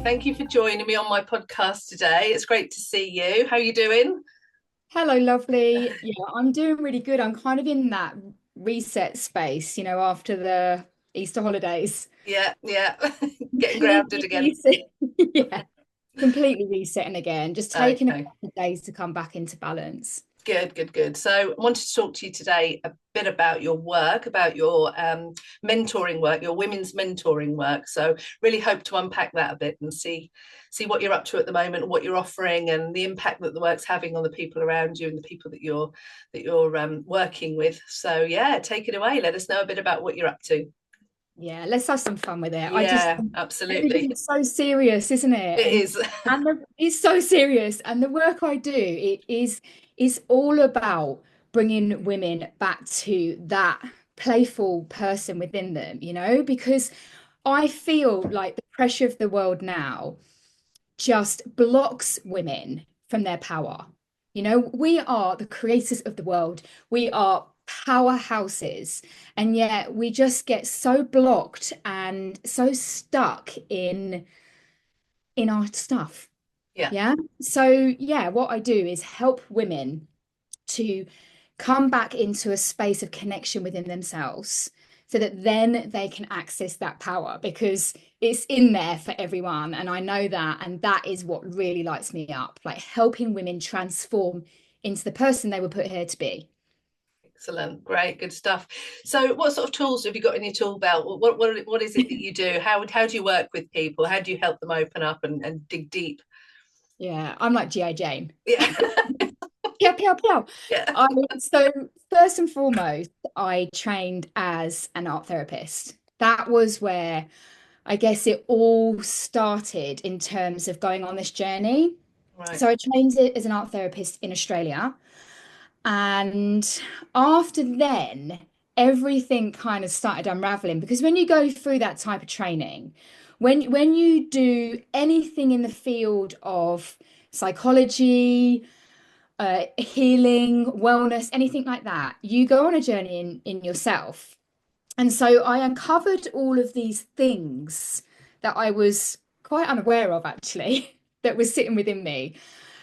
Thank you for joining me on my podcast today. It's great to see you. How are you doing? Hello, lovely. Yeah, I'm doing really good. I'm kind of in that reset space, after the Easter holidays. Yeah. Getting grounded Completely again. reset. Yeah, completely resetting again. Just taking a Okay. couple of days to come back into balance. Good. So I wanted to talk to you today a bit about your work, about your mentoring work, your women's mentoring work. So really hope to unpack that a bit and see what you're up to at the moment, what you're offering, and the impact that the work's having on the people around you and the people that you're working with. So yeah, take it away. Let us know a bit about what you're up to. Yeah, let's have some fun with it. I just Yeah, absolutely. everything's so serious, isn't it? It is. It's so serious, and the work I do is all about bringing women back to that playful person within them, because I feel like the pressure of the world now just blocks women from their power. We are the creators of the world. We are powerhouses, and yet we just get so blocked and so stuck in our stuff. Yeah. Yeah. So, yeah, what I do is help women to come back into a space of connection within themselves so that then they can access that power because it's in there for everyone. And I know that. And that is what really lights me up, like helping women transform into the person they were put here to be. Excellent, great, good stuff. So, what sort of tools have you got in your tool belt? What is it that you do? How do you work with people? How do you help them open up and dig deep? Yeah, I'm like G.I. Jane. Yeah, Pew, pew, pew. yeah, So first and foremost, I trained as an art therapist. That was where I guess it all started in terms of going on this journey. right, So I trained it as an art therapist in Australia. And after then, everything kind of started unraveling because when you go through that type of training, when you do anything in the field of psychology, healing, wellness, anything like that, you go on a journey in yourself. And so I uncovered all of these things that I was quite unaware of, actually, that was sitting within me.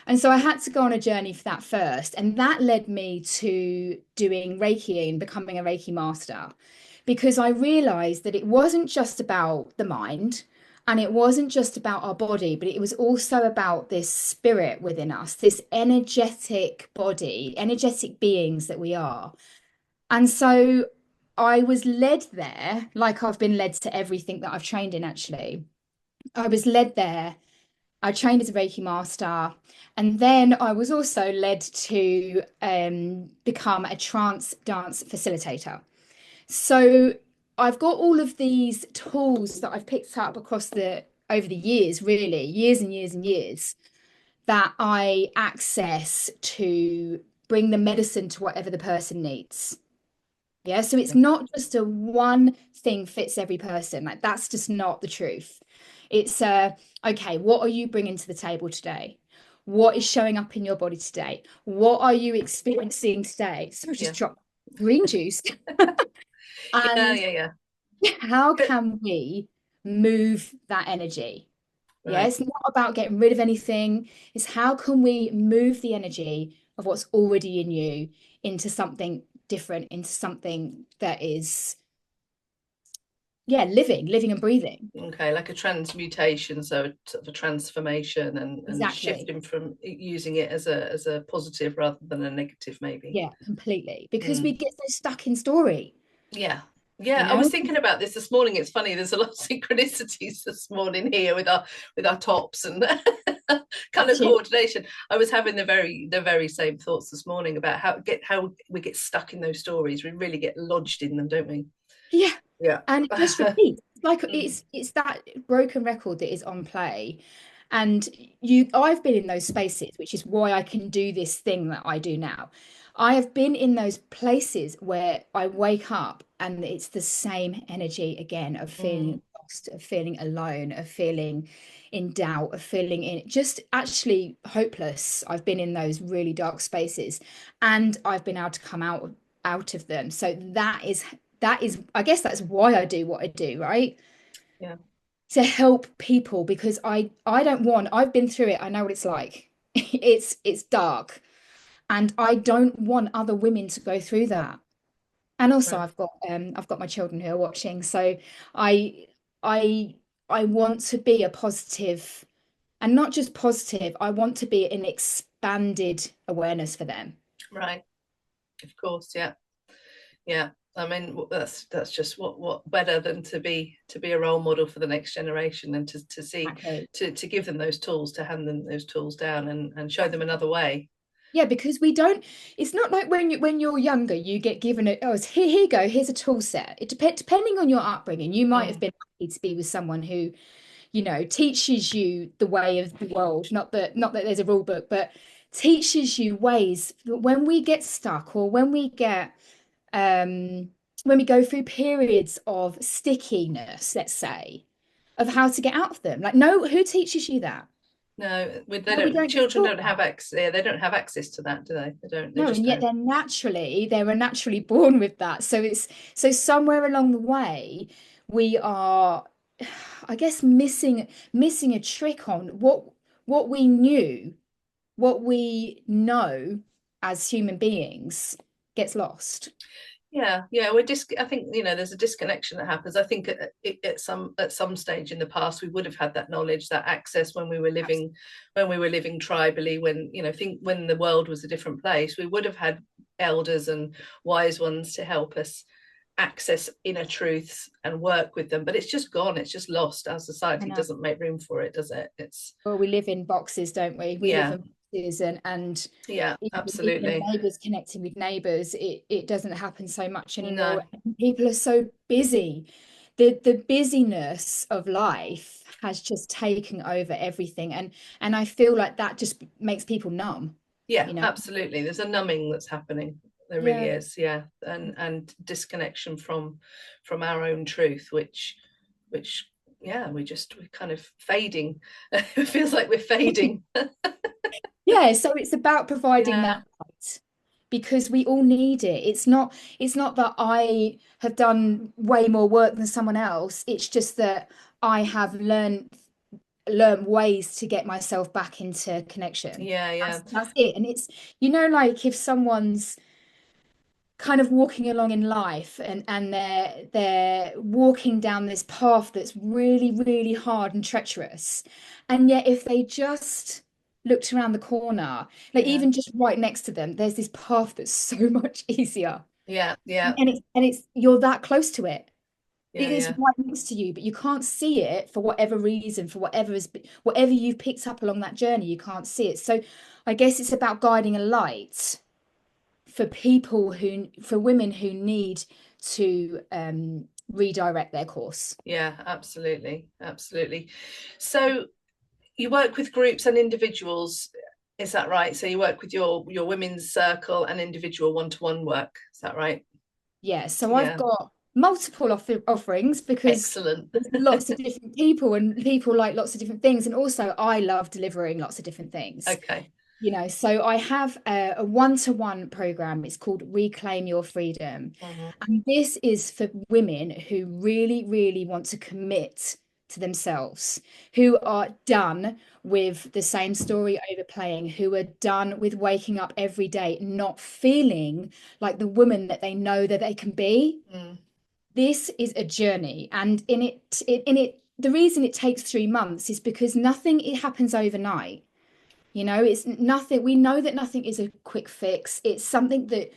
And so I had to go on a journey for that first. And that led me to doing Reiki and becoming a Reiki master because I realized that it wasn't just about the mind and it wasn't just about our body, but it was also about this spirit within us, this energetic body, energetic beings that we are. And so I was led there, like I've been led to everything that I've trained in, actually. I was led there. I trained as a Reiki master. And then I was also led to become a trance dance facilitator. So I've got all of these tools that I've picked up across the over the years, really, years and years and years, that I access to bring the medicine to whatever the person needs. Yeah, so it's not just a one thing fits every person. Like that's just not the truth. It's okay, what are you bringing to the table today? What is showing up in your body today? What are you experiencing today? So I yeah, just dropped green juice. yeah, And yeah, yeah. how Good. can we move that energy? Yeah, Right. it's not about getting rid of anything. It's how can we move the energy of what's already in you into something different, into something that is, yeah, living and breathing. Okay, like a transmutation, so sort of a transformation and Exactly. shifting from using it as a positive rather than a negative, maybe. Yeah, completely. Because we Mm. get so stuck in story, Yeah. you Yeah, I was know? thinking about this morning. It's funny. There's a lot of synchronicities this morning here with our tops and kind of That's you. coordination. I was having the very same thoughts this morning about how we get stuck in those stories. We really get lodged in them, don't we? Yeah. Yeah. And it just repeats. Like Mm. it's that broken record that is on play. And I've been in those spaces, which is why I can do this thing that I do now. I have been in those places where I wake up and it's the same energy again of Mm. feeling lost, of feeling alone, of feeling in doubt, of feeling in just actually hopeless. I've been in those really dark spaces and I've been able to come out of them. So that is I guess that's why I do what I do, right? Yeah. to help people, because I don't want, I've been through it, I know what it's like. It's dark, and I don't want other women to go through that. And also Right. I've got my children who are watching, so I I I want to be a positive, and not just positive, I want to be an expanded awareness for them. Right. Of course. Yeah. Yeah. I mean, that's just what better than to be a role model for the next generation, and to see Exactly. to give them those tools, to hand them those tools down, and show them another way. Yeah, because we don't, it's not like when you're younger, you get given a, oh, here you go, here's a tool set. Depending on your upbringing, you might have Mm. been lucky to be with someone who, teaches you the way of the world. Not that there's a rule book, but teaches you ways that when we get stuck, or um when we go through periods of stickiness, let's say, of how to get out of them. Like, no, who teaches you that? No, they No, we don't. don't get Children taught don't have that. access. Yeah, they don't have access to that, do they? They don't. They No, just and yet don't. they were naturally born with that. So somewhere along the way, we are, I guess, missing a trick on what we knew, what we know as human beings gets lost. Yeah, yeah, I think there's a disconnection that happens. I think at some stage in the past we would have had that knowledge, that access when we were living tribally, when think when the world was a different place, we would have had elders and wise ones to help us access inner truths and work with them. But it's just gone. It's just lost. Our I society know. doesn't make room for it, does it? It's Well, we live in boxes, don't we? We live yeah, in boxes, and yeah, even absolutely. neighbours connecting with neighbours, it doesn't happen so much anymore. No, People are so busy. The busyness of life has just taken over everything, and I feel like that just makes people numb, yeah, you know? absolutely. There's a numbing that's happening. There really Yeah. is, yeah, and disconnection from our own truth, which yeah, we're kind of fading. It feels like we're fading. Yeah, so it's about providing Yeah, that light, because we all need it. It's not that I have done way more work than someone else. It's just that I have learned ways to get myself back into connection. yeah, yeah, That's it. And it's, like if someone's kind of walking along in life, and they're walking down this path that's really, really hard and treacherous. And yet if they just looked around the corner, like yeah, even just right next to them, there's this path that's so much easier. yeah, yeah, And it's you're that close to it. It yeah, is yeah, right next to you, but you can't see it for whatever reason, for whatever you've picked up along that journey, you can't see it. So I guess it's about guiding a light for women who need to redirect their course. yeah, absolutely, absolutely. So you work with groups and individuals, is that right? So you work with your women's circle and individual one-to-one work, is that right? Yeah, so I've Yeah, got multiple offerings, because excellent. there's lots of different people, and people like lots of different things. And also, I love delivering lots of different things. Okay. So I have a one-to-one program. It's called Reclaim Your Freedom. Mhm. And this is for women who really, really want to commit to themselves, who are done with the same story overplaying, who are done with waking up every day not feeling like the woman that they know that they can be. Mm. This is a journey, and the reason it takes 3 months is because nothing it happens overnight. It's nothing. We know that nothing is a quick fix. It's something that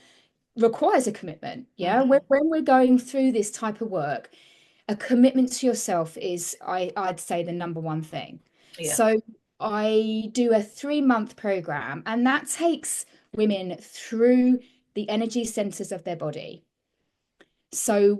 requires a commitment. Yeah. When, Mhm. when we're going through this type of work, a commitment to yourself is, I'd say, the number one thing. Yeah. So I do a 3-month program, and that takes women through the energy centers of their body. So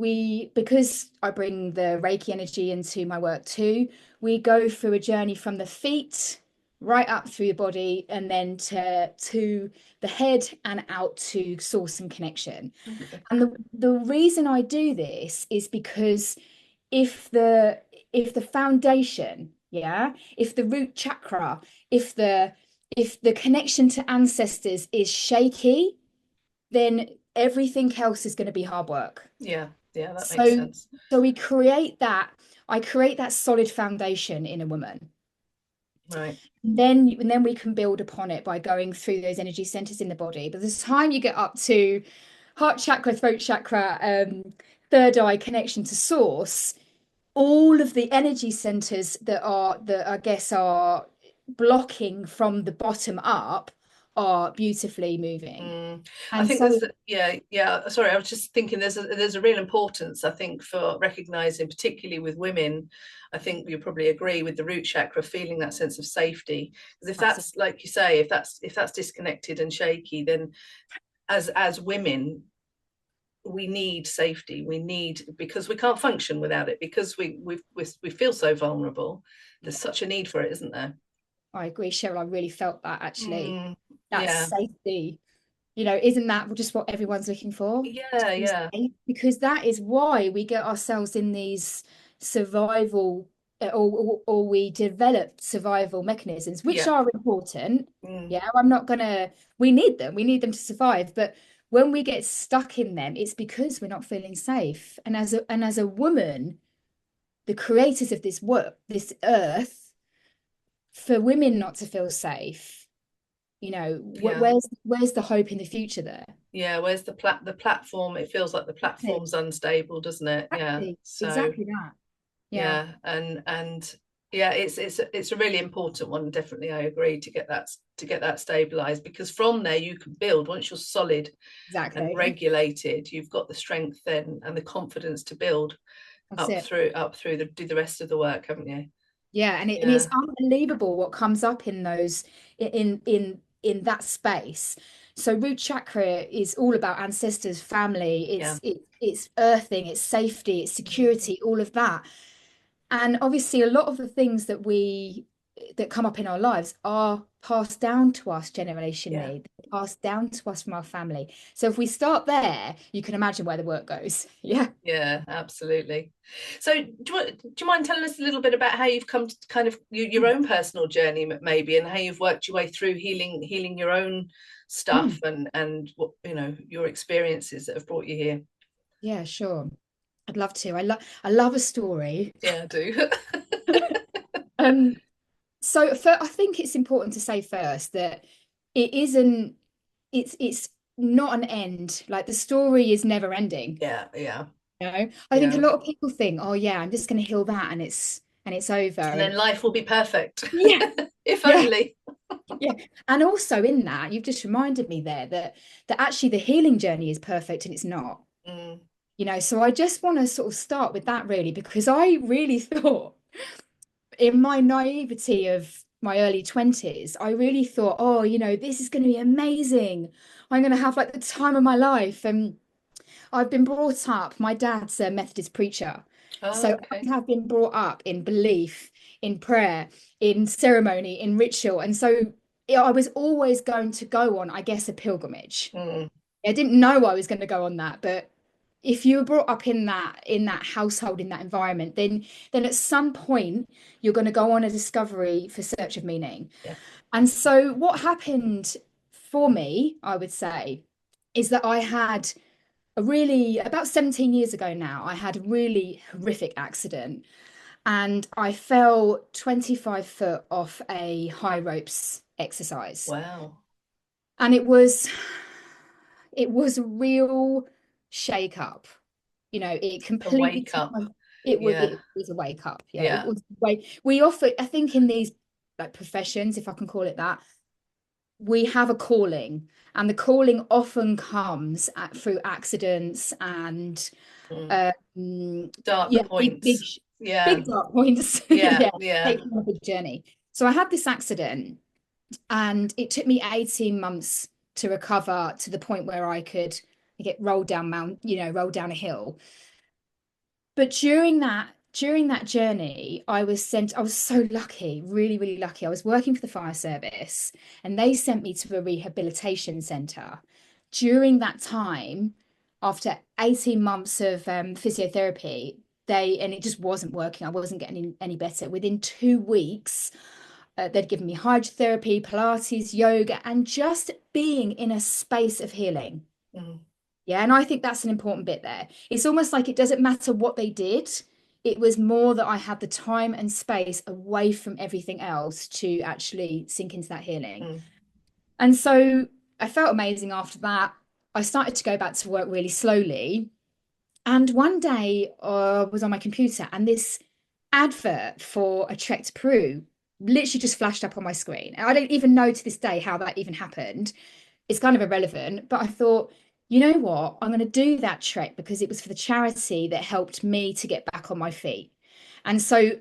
because I bring the Reiki energy into my work too, we go through a journey from the feet right up through the body, and then to the head and out to source and connection. Okay. And the reason I do this is because if the if the foundation, yeah, if the root chakra, if the connection to ancestors is shaky, then everything else is going to be hard work. Yeah. Yeah, that makes So, sense. so we create that, I create that solid foundation in a woman. Right. Then we can build upon it by going through those energy centers in the body. But the time you get up to heart chakra, throat chakra, third eye connection to source, all of the energy centers that I guess are blocking from the bottom up are beautifully moving. I And think so there's, yeah. Sorry, I was just thinking there's a real importance, I think, for recognizing, particularly with women. I think you probably agree with the root chakra, feeling that sense of safety. Because if absolutely, that's, like you say, if that's disconnected and shaky, then as women, we need safety. We need, because we can't function without it, because we feel so vulnerable. There's such a need for it, isn't there? I agree, Cheryl. I really felt that actually. Mm, That yeah, safety, isn't that just what everyone's looking for? To yeah, feel yeah, safe? Because that is why we get ourselves in these survival or we develop survival mechanisms, which yeah. are important. Mm, Yeah, we need them. We need them to survive. But when we get stuck in them, it's because we're not feeling safe. And as a woman, the creators of this work, this earth, for women not to feel safe, yeah. where's the hope in the future there? Yeah, where's the platform? It feels like the Exactly, platform's unstable, doesn't it? Yeah. So exactly that. Yeah, yeah, and yeah, it's a really important one. Definitely, I agree, to get that stabilized, because from there you can build. Once you're solid and exactly. regulated, you've got the strength then and the confidence to build That's up it. through do the rest of the work, haven't you? Yeah, and it's Yeah, unbelievable what comes up in those in that space. So root chakra is all about ancestors, family. yeah. It's earthing, it's safety, it's security, all of that. And obviously, a lot of the things that come up in our lives are passed down to us Yeah. generationally, passed down to us from our family. So if we start there, you can imagine where the work goes. Yeah. Yeah, absolutely. So, do you mind telling us a little bit about how you've come to kind of your Mm. own personal journey, maybe, and how you've worked your way through healing your own stuff, Mm. and what your experiences that have brought you here? Yeah, sure. I'd love to. I love a story. Yeah, I do. Um, I think it's important to say first that it isn't, it's not an end. Like the story is never ending. Yeah, yeah, I think a yeah. lot of people think, oh yeah, I'm just going to heal that and it's over. And then And life will be perfect, yeah, if yeah, only. yeah. And also in that, you've just reminded me there that actually the healing journey is perfect and it's not. Mm, So I just want to sort of start with that really, because I really thought in my naivety of my early 20s, I really thought, oh, this is going to be amazing. I'm going to have like the time of my life. And I've been brought up, my dad's a Methodist preacher. oh, So okay. I have been brought up in belief, in prayer, in ceremony, in ritual. And so I was always going to go on, I guess, a pilgrimage. Mm, I didn't know I was going to go on that, but if you were brought up in that household, in that environment, then at some point you're going to go on a discovery for search of meaning. yeah. And so what happened for me, I would say, is that I had about 17 years ago now, I had a really horrific accident and I fell 25 foot off a high ropes exercise. Wow. And it was a real shake up. It A completely wake took up. my it was Yeah, it was a wake up. Yeah, it yeah. was way we offer, I think in these like professions, if I can call it that, we have a calling, and the calling often comes through accidents and Mm. Dark yeah, points. Yeah, big dark points. yeah, Yeah, yeah. take you on a big journey. So I had this accident and it took me 18 months to recover to the point where I could get rolled down a hill. But during that journey, I was so lucky, really, really lucky. I was working for the fire service and they sent me to a rehabilitation center. During that time, after 18 months of physiotherapy, and it just wasn't working. I wasn't getting any better. Within 2 weeks, they'd given me hydrotherapy, Pilates, yoga, and just being in a space of healing. Mm. Yeah, and I think that's an important bit there. It's almost like it doesn't matter what they did. It was more that I had the time and space away from everything else to actually sink into that healing. Mm. And so I felt amazing after that. I started to go back to work really slowly. And one day I was on my computer and this advert for a trek to Peru literally just flashed up on my screen. And I don't even know to this day how that even happened. It's kind of irrelevant, but I thought, you know what? I'm going to do that trek because it was for the charity that helped me to get back on my feet. And so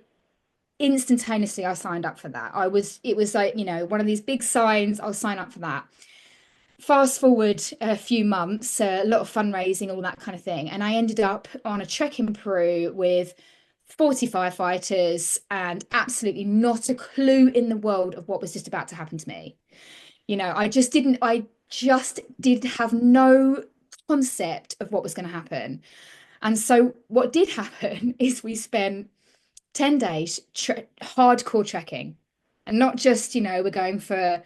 instantaneously I signed up for that. It was like, one of these big signs, I'll sign up for that. Fast forward a few months, a lot of fundraising, all that kind of thing. And I ended up on a trek in Peru with 40 firefighters and absolutely not a clue in the world of what was just about to happen to me. I just did have no concept of what was going to happen. And so what did happen is we spent 10 days hardcore trekking. And not just, we're going for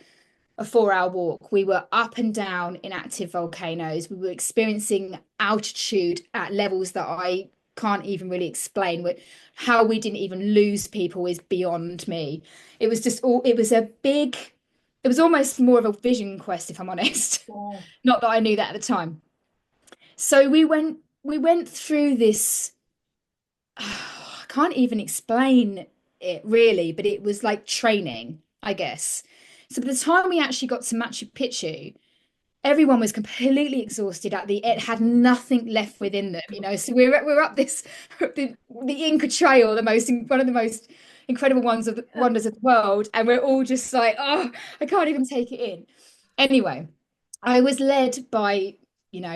a 4 hour walk. We were up and down in active volcanoes. We were experiencing altitude at levels that I can't even really explain. How we didn't even lose people is beyond me. It was just all, it was almost more of a vision quest, if I'm honest. Oh. Not that I knew that at the time. So we went through this. I can't even explain it really, but it was like training, I guess. So by the time we actually got to Machu Picchu, everyone was completely exhausted it had nothing left within them. So we're up this the Inca Trail, one of the most incredible wonders of the world, and we're all just like, oh, I can't even take it in. Anyway, I was led by,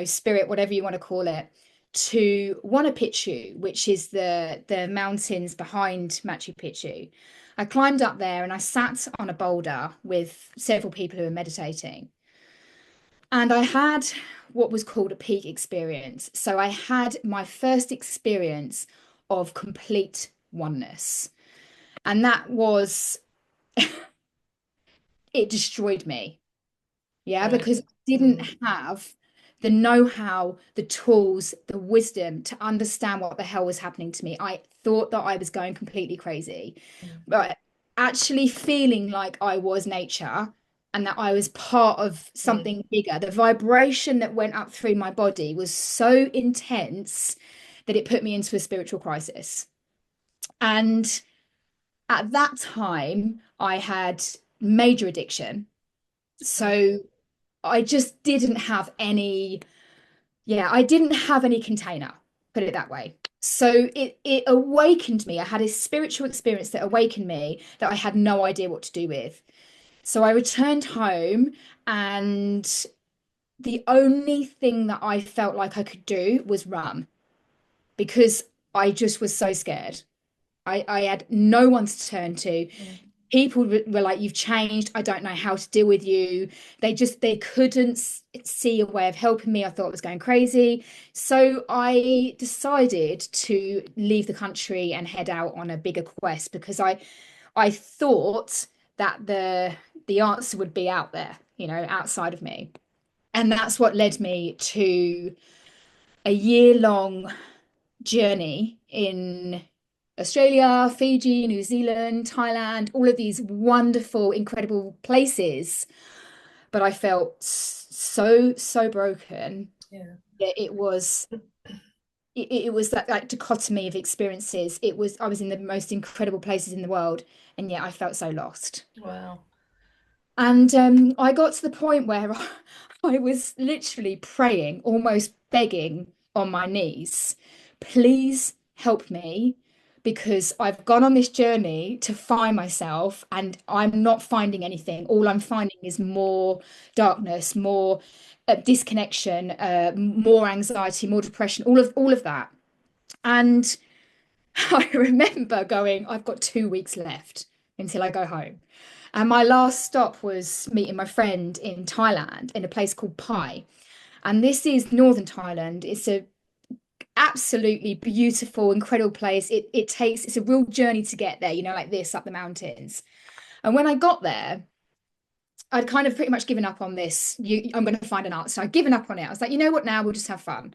spirit, whatever you want to call it, to Huayna Picchu, which is the mountains behind Machu Picchu. I climbed up there and I sat on a boulder with several people who were meditating. And I had what was called a peak experience. So I had my first experience of complete oneness. And that was, it destroyed me. Yeah, Right. because I didn't Mm. have the know-how, the tools, the wisdom to understand what the hell was happening to me. I thought that I was going completely crazy, Mm. but actually feeling like I was nature and that I was part of Mm. something bigger. The vibration that went up through my body was so intense that it put me into a spiritual crisis. And at that time, I had major addiction. Right. So I just didn't have any, yeah, I didn't have any container, put it that way. So it awakened me. I had a spiritual experience that awakened me that I had no idea what to do with. So I returned home, and the only thing that I felt like I could do was run because I just was so scared. I had no one to turn to. Mm. People were like, you've changed, I don't know how to deal with you. They couldn't see a way of helping me. I thought I was going crazy, so I decided to leave the country and head out on a bigger quest because I thought that the answer would be out there, outside of me. And that's what led me to a year-long journey in Australia, Fiji, New Zealand, Thailand, all of these wonderful, incredible places. But I felt so broken Yeah. that it was that like dichotomy of experiences. I was in the most incredible places in the world, and yet I felt so lost. Wow. And I got to the point where I was literally praying, almost begging on my knees, please help me because I've gone on this journey to find myself and I'm not finding anything. All I'm finding is more darkness, more disconnection, more anxiety, more depression, all of that. And I remember going, I've got 2 weeks left until I go home. And my last stop was meeting my friend in Thailand in a place called Pai. And this is northern Thailand. It's a absolutely beautiful, incredible place. It's a real journey to get there, like this up the mountains. And when I got there, I'd kind of pretty much given up on this. I'm going to find an art. So I'd given up on it. I was like, you know what, now we'll just have fun.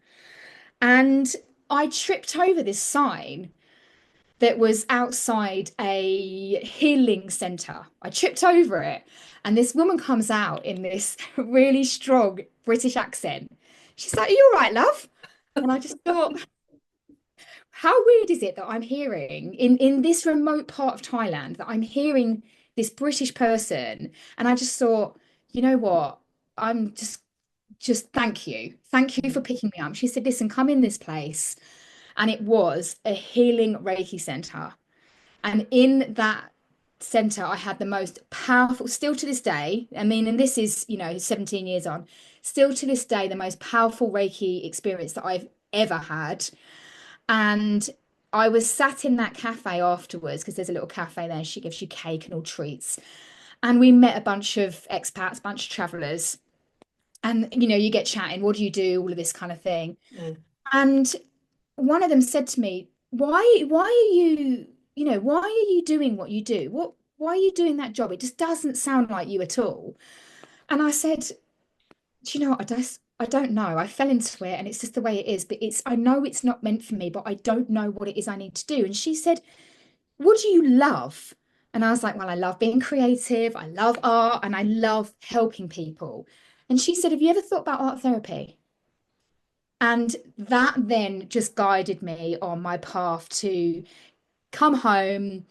And I tripped over this sign that was outside a healing center. I tripped over it, and this woman comes out in this really strong British accent. She's like, "Are you all right, love?" And I just thought, how weird is it that I'm hearing in this remote part of Thailand that I'm hearing this British person, and I just thought, you know what? I'm just thank you. Thank you for picking me up. She said, listen, come in this place. And it was a healing Reiki center. And in that center, I had the most powerful, still to this day, I mean, and this is, 17 years on, still to this day, the most powerful Reiki experience that I've ever had. And I was sat in that cafe afterwards because there's a little cafe there. She gives you cake and all treats. And we met a bunch of expats, bunch of travelers. And, you get chatting, what do you do? All of this kind of thing. Mm. And one of them said to me, why are you, why are you doing what you do? Why are you doing that job? It just doesn't sound like you at all. And I said, do you know what? I don't know. I fell into it and it's just the way it is. But I know it's not meant for me, but I don't know what it is I need to do. And she said, what do you love? And I was like, well, I love being creative. I love art and I love helping people. And she said, have you ever thought about art therapy? And that then just guided me on my path to come home.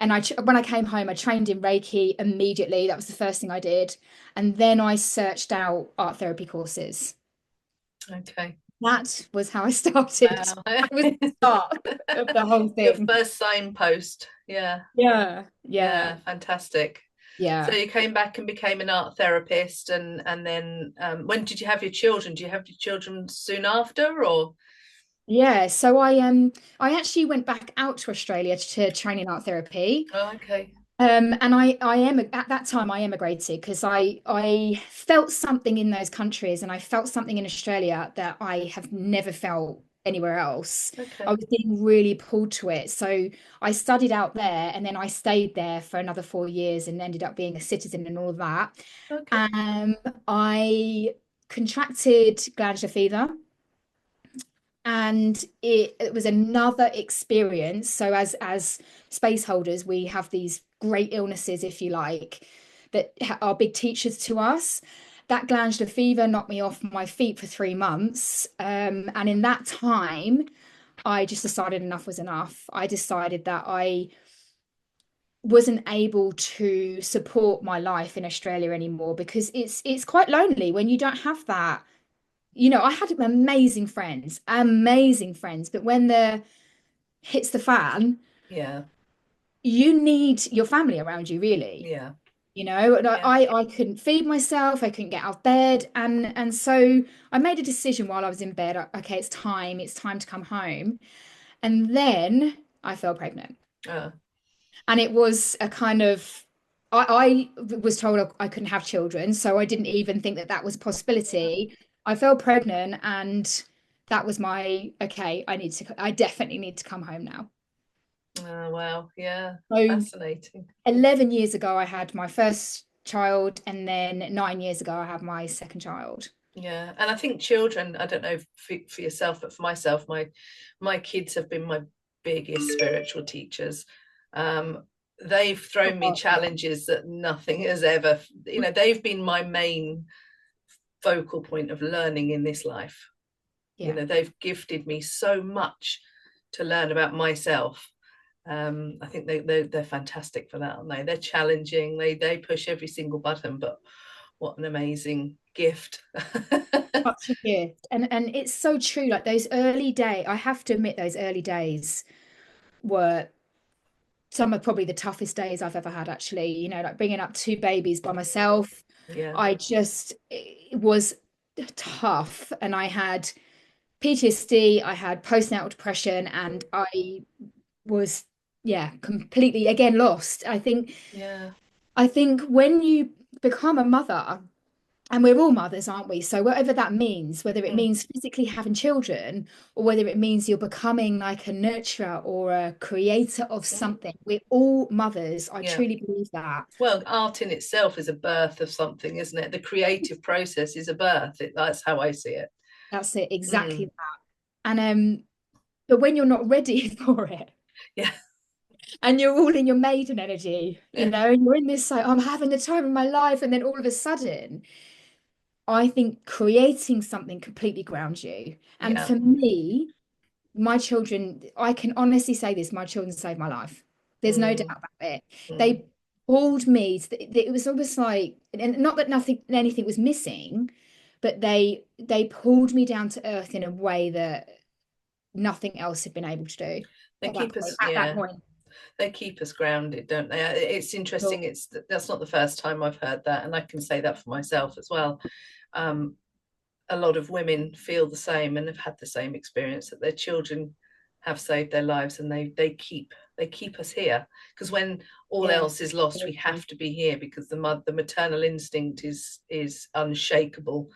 And when I came home, I trained in Reiki immediately. That was the first thing I did. And then I searched out art therapy courses. Okay. That was how I started. Wow. That was the start of the whole Your thing. first signpost. Yeah. Yeah, yeah, Yeah. Fantastic. So yeah. you came back and became an art therapist, and then when did you have your children? Do you have your children soon after, or? Yeah, so I actually went back out to Australia to train in art therapy. Oh, okay. And I am at that time I emigrated because I felt something in those countries and I felt something in Australia that I have never felt anywhere else. I Okay. was being really pulled to it. So I studied out there and then I stayed there for another 4 years and ended up being a citizen and all of that. Okay. Um, I contracted glandular fever and it was another experience. So as space holders, we have these great illnesses, if you like, that are big teachers to us. That glandular fever knocked me off my feet for 3 months, and in that time I just decided enough was enough. I decided that I wasn't able to support my life in Australia anymore because it's quite lonely when you don't have that. I had amazing friends, but when the hits the fan, Yeah. you need your family around you, really. Yeah. And Yeah. I couldn't feed myself, I couldn't get out of bed, and so I made a decision while I was in bed. Okay, it's time to come home. And then I fell pregnant, Uh, and it was a kind of I was told I couldn't have children, so I didn't even think that that was a possibility. I fell pregnant, and that was my okay. I definitely need to come home now. oh, wow. Yeah. So Fascinating. 11 years ago, I had my first child, and then 9 years ago, I had my second child. Yeah. And I think children, I don't know for yourself, but for myself, my kids have been my biggest spiritual teachers. Um, they've thrown me Oh, yeah. challenges that nothing has ever, they've been my main focal point of learning in this life. Yeah. They've gifted me so much to learn about myself. I think they're fantastic for that, aren't they? They're challenging. They push every single button, but what an amazing gift. Such a gift. And it's so true. Like those early days, I have to admit, those early days were some of probably the toughest days I've ever had, actually. Like bringing up two babies by myself. Yeah. It was tough. And I had PTSD, I had postnatal depression, and I was, yeah, completely again lost. I think Yeah. when you become a mother, And we're all mothers, aren't we? So whatever that means, whether it Mm, means physically having children or whether it means you're becoming like a nurturer or a creator of mm, something, we're all mothers. I yeah. truly believe that. Well, art in itself is a birth of something, isn't it? The creative process is a birth. That's how I see it. That's it, exactly Mm, that. And but when you're not ready for it, yeah, and you're all in your maiden energy, yeah, and you're in this like, I'm having the time of my life, and then all of a sudden, I think creating something completely grounds you. And yeah. for me, my children, I can honestly say this, my children saved my life. There's no doubt Mm, about it. mm. They pulled me it was almost like, and not that anything was missing, but they pulled me down to earth in a way that nothing else had been able to do They at that keep point. us, At that yeah, point. they keep us grounded, don't they? It's So, interesting. That's not the first time I've heard that, and I can say that for myself as well. Um, a lot of women feel the same and have had the same experience that their children have saved their lives, and they keep us here because when all yeah. else is lost, we have to be here because the maternal instinct is unshakable.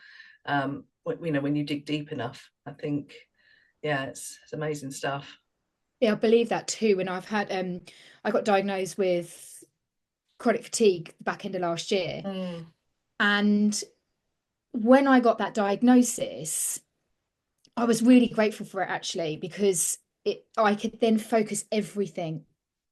When you dig deep enough, I think, yeah, it's amazing stuff. Yeah, I believe that too. And I got diagnosed with chronic fatigue the back end of last year. Mm, And when I got that diagnosis, I was really grateful for it actually, because I could then focus everything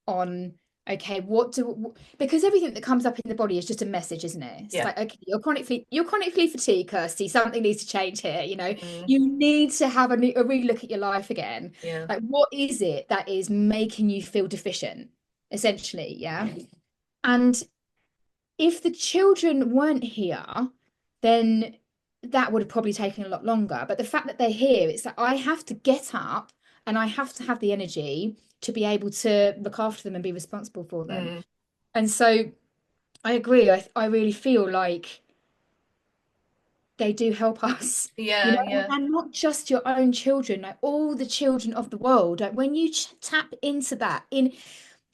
on, okay, because everything that comes up in the body is just a message, isn't it? It's yeah. like, okay, you're chronically fatigued, Kirsty. Something needs to change here. Mm, You need to have a relook at your life again. yeah. Like, what is it that is making you feel deficient, essentially? Yeah. And if the children weren't here, then that would have probably taken a lot longer. But the fact that they're here, it's that I have to get up and I have to have the energy to be able to look after them and be responsible for them. Mm, And so I agree. I really feel like they do help us, yeah, and, yeah, and not just your own children, like all the children of the world. Like when you tap into that, in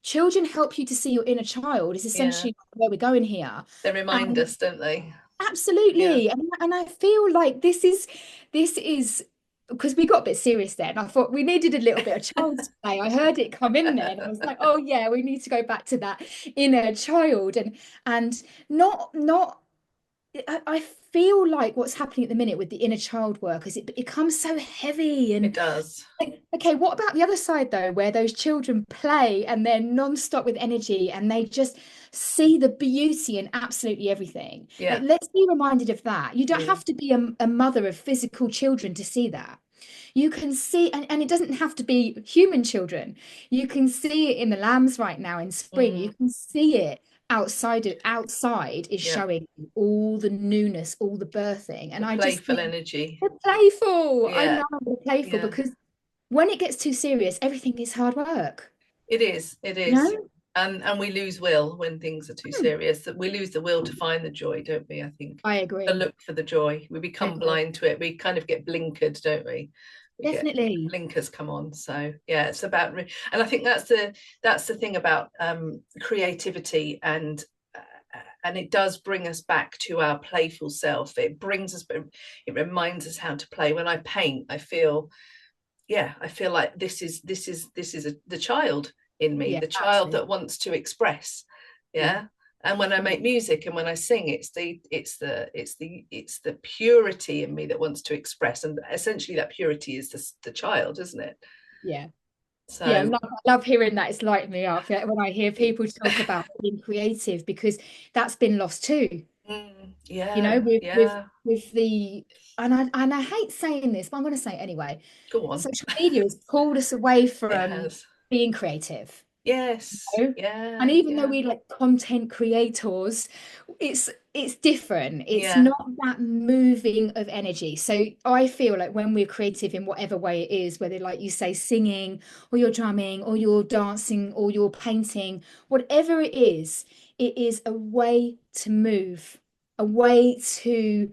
children help you to see your inner child is yeah. essentially where we're going here. They remind us, don't they? Yeah. Absolutely. And I feel like this is because we got a bit serious there, and I thought we needed a little bit of child's play. I heard it come in there and I was like, oh yeah, we need to go back to that inner child, and not I feel like what's happening at the minute with the inner child work is it becomes so heavy. It And does. like, okay, what about the other side though, where those children play and they're non-stop with energy and they just see the beauty in absolutely everything? Like, Yeah. let's be reminded of that. You don't Mm, have to be a mother of physical children to see that. You can see, and it doesn't have to be human children. You can see it in the lambs right now in spring. mm, You can see it outside is yeah. showing all the newness, all the birthing. And The I just playful think energy. they're playful. I Yeah. love they're playful Yeah. because when it gets too serious, everything is hard work. It is. It You is. know? And we lose will when things are too Hmm. serious. That we lose the will to find the joy, don't we? I think I the agree. look for the joy. We I become agree. blind to it. We kind of get blinkered, don't we? We get Definitely. blinkers come on. So yeah, it's about and I think that's the thing about creativity and it does bring us back to our playful self. It reminds us how to play. When I paint, I feel like the child in me, Yeah, the child absolutely. that wants to express. Yeah. Yeah. And when I make music and when I sing, it's the purity in me that wants to express. And essentially that purity is the child, isn't it? Yeah. Yeah, So I love hearing that. It's lighting me up, yeah, when I hear people talk about being creative because that's been lost too. yeah, With yeah. the and I hate saying this, but I'm going to say it anyway. Go on. Social media has pulled us away It from has. being creative. Yes. Know? And Yeah, even though yeah, we like content creators, it's different. It's yeah. not that moving of energy. So I feel like when we're creative in whatever way it is, whether like you say singing or you're drumming or you're dancing or you're painting, whatever it is a way to move, a way to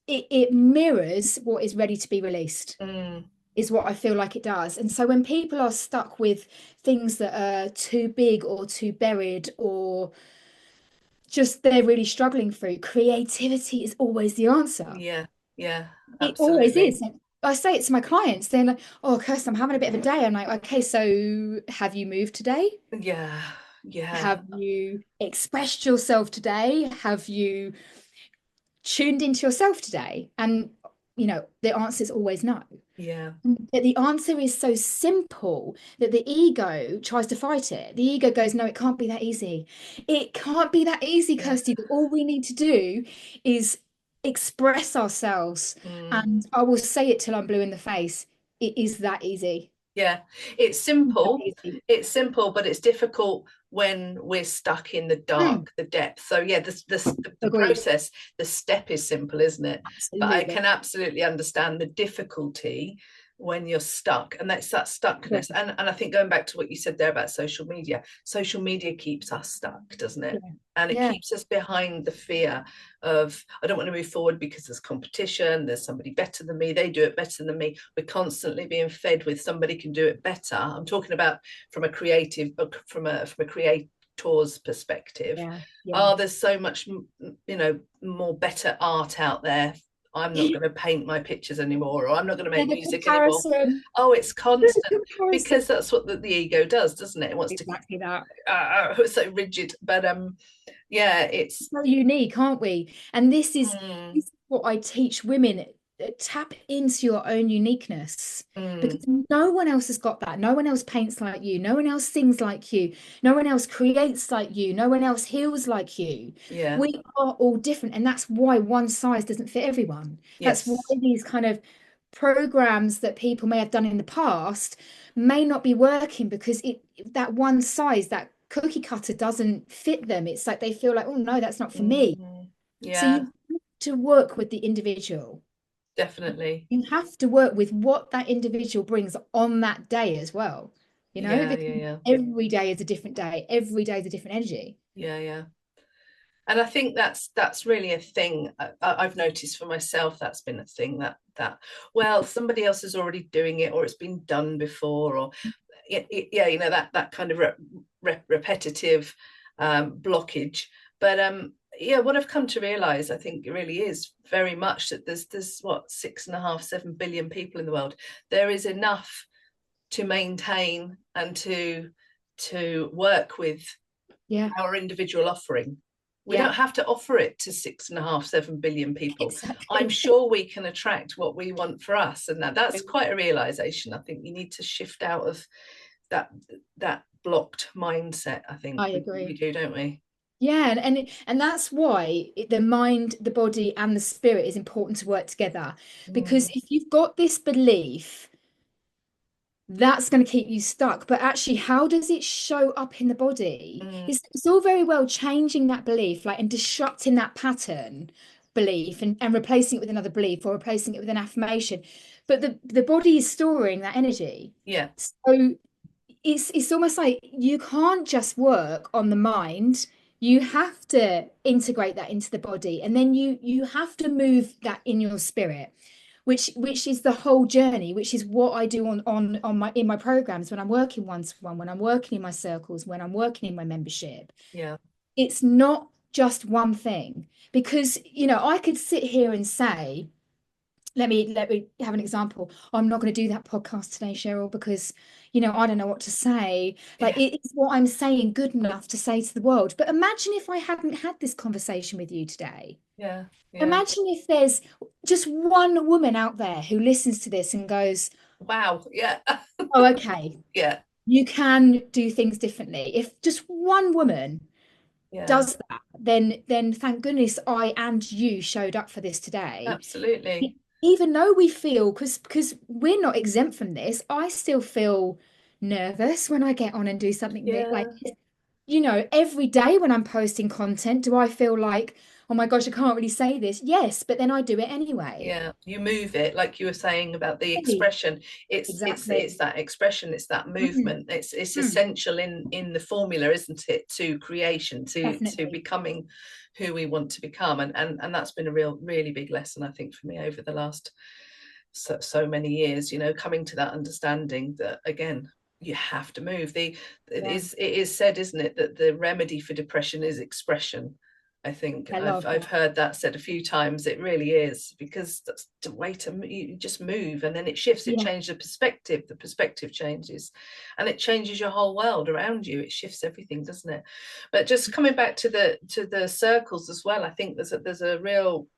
it mirrors what is ready to be released Mm, is what I feel like it does. And so when people are stuck with things that are too big or too buried or just they're really struggling through. Creativity is always the answer. Yeah, yeah, It always absolutely. is. I say it to my clients. They're like, "Oh, Kirsten, I'm having a bit of a day." I'm like, "Okay, so have you moved today? Yeah, yeah, Have you expressed yourself today? Have you tuned into yourself today?" And the answer is always no. yeah, But the answer is so simple that the ego tries to fight it. The ego goes, "No, it can't be that easy. It can't be that easy, yeah. Kirsty. All we need to do is express ourselves." Mm. And I will say it till I'm blue in the face. It is that easy. Yeah, it's That simple. easy. It's simple, but it's difficult when we're stuck in the Mm, dark, the depth. So yeah, the agreed. process, the step is simple, isn't it? But I Absolutely. can absolutely understand the difficulty when you're stuck, and that's that stuckness. Agreed. And I think going back to what you said there about social media keeps us stuck, doesn't it? Yeah. And it Yeah. keeps us behind the fear of, I don't want to move forward because there's competition, there's somebody better than me, they do it better than me. We're constantly being fed with somebody can do it better. I'm talking about from a creative, from a creator's perspective. Yeah. Yeah. Oh, there's so much, more better art out there. I'm not going to paint my pictures anymore, or I'm not going to Yeah, make the music anymore. comparison. Oh, it's The constant, comparison. because that's what the ego does, doesn't it? It wants to keep Exactly that. so rigid. But yeah, it's So unique, aren't we? And mm, this is what I teach women. Tap into your own uniqueness mm, because no one else has got that. No one else paints like you. No one else sings like you. No one else creates like you. No one else heals like you. yeah, We are all different, and that's why one size doesn't fit everyone. That's why yes, these kind of programs that people may have done in the past may not be working because that one size, that cookie cutter doesn't fit them. It's like they feel like, "Oh no, that's not for me." So yeah, you have to work with the individual. definitely, You have to work with what that individual brings on that day as well, yeah, because yeah, yeah, every day is a different day. Every day is a different energy. yeah, yeah. And I think that's really a thing. I've noticed for myself. That's been a thing that well, somebody else is already doing it, or it's been done before, or yeah, that kind of repetitive blockage. But yeah, what I've come to realize, I think it really is very much that there's what 6.5, 7 billion people in the world. There is enough to maintain and to work with Yeah, our individual offering. We yeah, don't have to offer it to 6.5, 7 billion people. I'm exactly. sure we can attract what we want for us, and that's quite a realization. I think you need to shift out of that that blocked mindset. I think I we agree. do, don't we? Yeah, and that's why the mind, the body, and the spirit is important to work together. Because Mm, if you've got this belief, that's going to keep you stuck. But actually, how does it show up in the body? mm, It's all very well changing that belief, like and disrupting that pattern belief and replacing it with another belief or replacing it with an affirmation. But the body is storing that energy. yeah, So it's almost like you can't just work on the mind. You have to integrate that into the body, and then you have to move that in your spirit, which is the whole journey, which is what I do on my in my programs when I'm working one-to-one, when I'm working in my circles, when I'm working in my membership. yeah, It's not just one thing because I could sit here and say, let me have an example. I'm not going to do that podcast today, Cheryl, because I don't know what to say. Like yeah, it's what I'm saying good enough to say to the world. But imagine if I hadn't had this conversation with you today. yeah, yeah. Imagine if there's just one woman out there who listens to this and goes, Wow, yeah, "Oh, okay, yeah, you can do things differently." If just one woman yeah, does that, then thank goodness I and you showed up for this today. absolutely, Even though we feel, because we're not exempt from this, I still feel nervous when I get on and do something like yeah. this. Every day when I'm posting content, do I feel like, oh my gosh, I can't really say this? Yes, but then I do it anyway. Yeah, you move it like you were saying about the Hey, expression. It's exactly. that expression, it's that Mm, movement. It's mm, essential in the formula, isn't it, to creation, to definitely. becoming who we want to become. And that's been a really big lesson, I think, for me over the last so many years, coming to that understanding that again, you have to move. It Yeah. is said, isn't it, that the remedy for depression is expression. I think I love I've that. heard that said a few times. It really is, because that's the way to you just move, and then it shifts. It Yeah. changes the perspective. The perspective changes, and it changes your whole world around you. It shifts everything, doesn't it? But just coming back to the circles as well, I think there's a real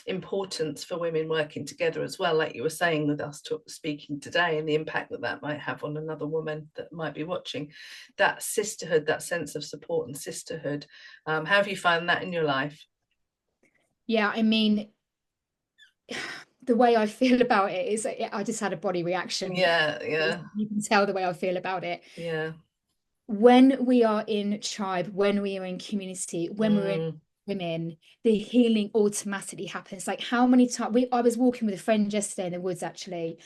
importance for women working together as well, like you were saying with us speaking today, and the impact that that might have on another woman that might be watching. That sisterhood, that sense of support and sisterhood. How have you found that in your life? Yeah, I mean, the way I feel about it is I just had a body reaction. Yeah, yeah, You can tell the way I feel about it. yeah. When we are in tribe, when we are in community, when we're in Mm, women, the healing automatically happens. Like how many times I was walking with a friend yesterday in the woods actually,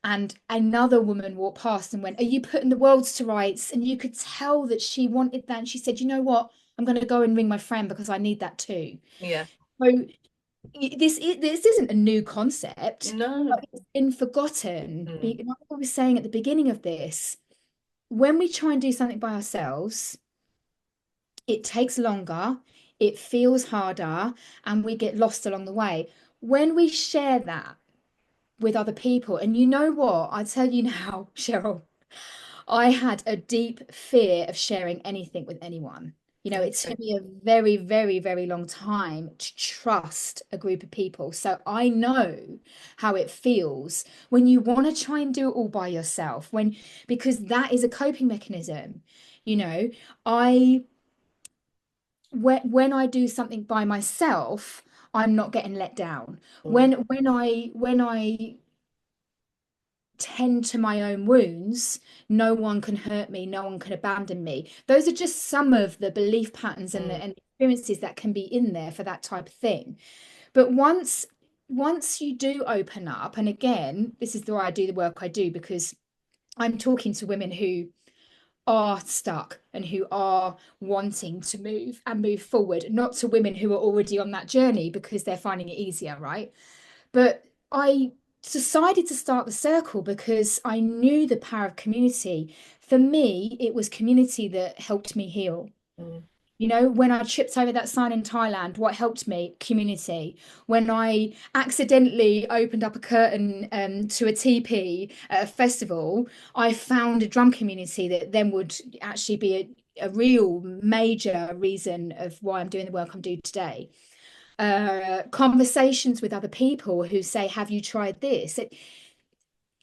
and another woman walked past and went, "Are you putting the world to rights?" And you could tell that she wanted that. And she said, "You know what? I'm going to go and ring my friend because I need that too." yeah. So this isn't a new concept, No. but it's been forgotten. Mm, Like I was saying at the beginning of this, when we try and do something by ourselves, it takes longer, it feels harder, and we get lost along the way. When we share that with other people, and you know what, I tell you now, Cheryl, I had a deep fear of sharing anything with anyone. It okay. took me a very, very, very long time to trust a group of people. So I know how it feels when you want to try and do it all by yourself, because that is a coping mechanism. You know, I when I do something by myself, I'm not getting let down. Mm, When I tend to my own wounds, no one can hurt me, no one can abandon me. Those are just some of the belief patterns and mm, and experiences that can be in there for that type of thing. But once you do open up, and again, this is the way I do the work I do, because I'm talking to women who are stuck and who are wanting to move and move forward, not to women who are already on that journey because they're finding it easier, right? But I decided to start the circle because I knew the power of community. For me, it was community that helped me heal. mm, When I tripped over that sign in Thailand, what helped me? Community. When I accidentally opened up a curtain to a teepee at a festival, I found a drum community that then would actually be a real major reason of why I'm doing the work I'm doing today. Conversations with other people who say, "Have you tried this?"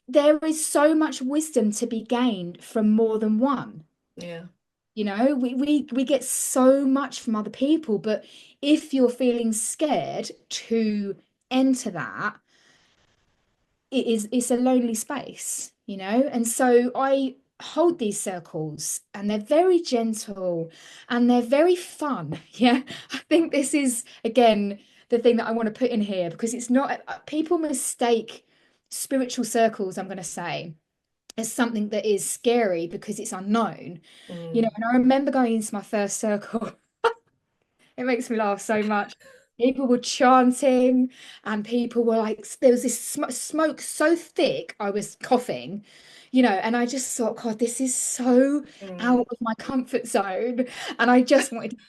There is so much wisdom to be gained from more than one. yeah. We get so much from other people, but if you're feeling scared to enter that, it's a lonely space. And so I hold these circles, and they're very gentle and they're very fun. Yeah, I think this is again the thing that I want to put in here, because it's not people mistake spiritual circles, I'm going to say, as something that is scary because it's unknown. Mm, And I remember going into my first circle. It makes me laugh so much. People were chanting, and people were like, there was this smoke so thick, I was coughing. And I just thought, God, this is so out mm. of my comfort zone. And I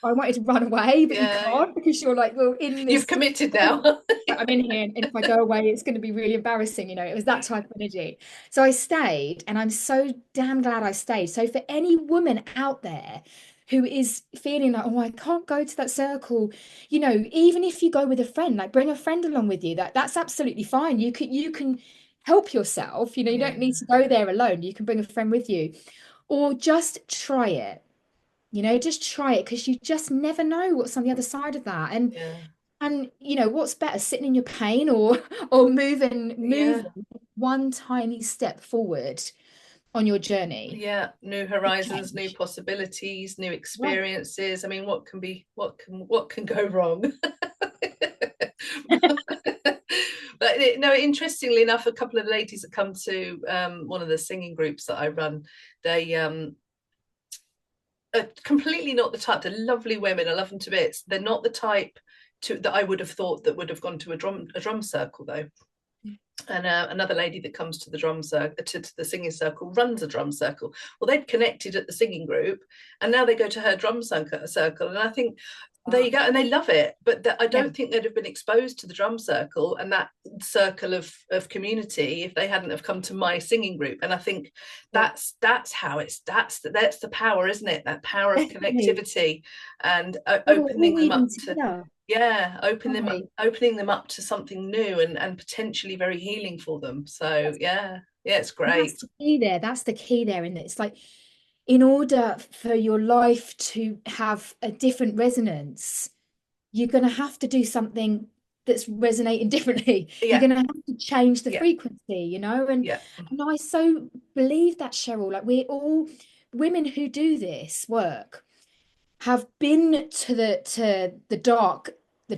wanted to run away, but you Yeah, yeah. can't because you're like, well, in You've this, committed now. I'm in here, and if I go away, it's going to be really embarrassing. It was that type of energy. So I stayed, and I'm so damn glad I stayed. So for any woman out there who is feeling like, oh, I can't go to that circle, even if you go with a friend, like bring a friend along with you. That's absolutely fine. You can help yourself. You Yeah, don't need to go there alone. You can bring a friend with you, or just try it. Just try it, because you just never know what's on the other side of that. And yeah, and what's better, sitting in your pain or or moving yeah, one tiny step forward on your journey yeah. New of horizons, new change. possibilities, new Yeah. experiences. I mean, what can go wrong? But no, interestingly enough, a couple of ladies that come to one of the singing groups that I run, they are completely not the type. They're lovely women. I love them to bits. They're not the type that I would have thought that would have gone to a drum circle though. and another lady that comes to the drum circle, to the singing circle, runs a drum circle. Well, they'd connected at the singing group, and now they go to her drum circle, and I think there you go, and they love it. But I Yeah. don't think they'd have been exposed to the drum circle and that circle of community if they hadn't have come to my singing group. And I think Yeah. that's how that's the power, isn't it? That power of Definitely. connectivity and We're all opening them up weaving to, together, yeah, aren't we? opening them up to something new and potentially very healing for them. So yeah, yeah, it's And that's great. the key there. That's the key there. And it's like, in order for your life to have a different resonance, you're going to have to do something that's resonating differently. You're Yeah, going to have to change the yeah, frequency, yeah, and I so believe that, Cheryl. Like, we're all women who do this work have been to the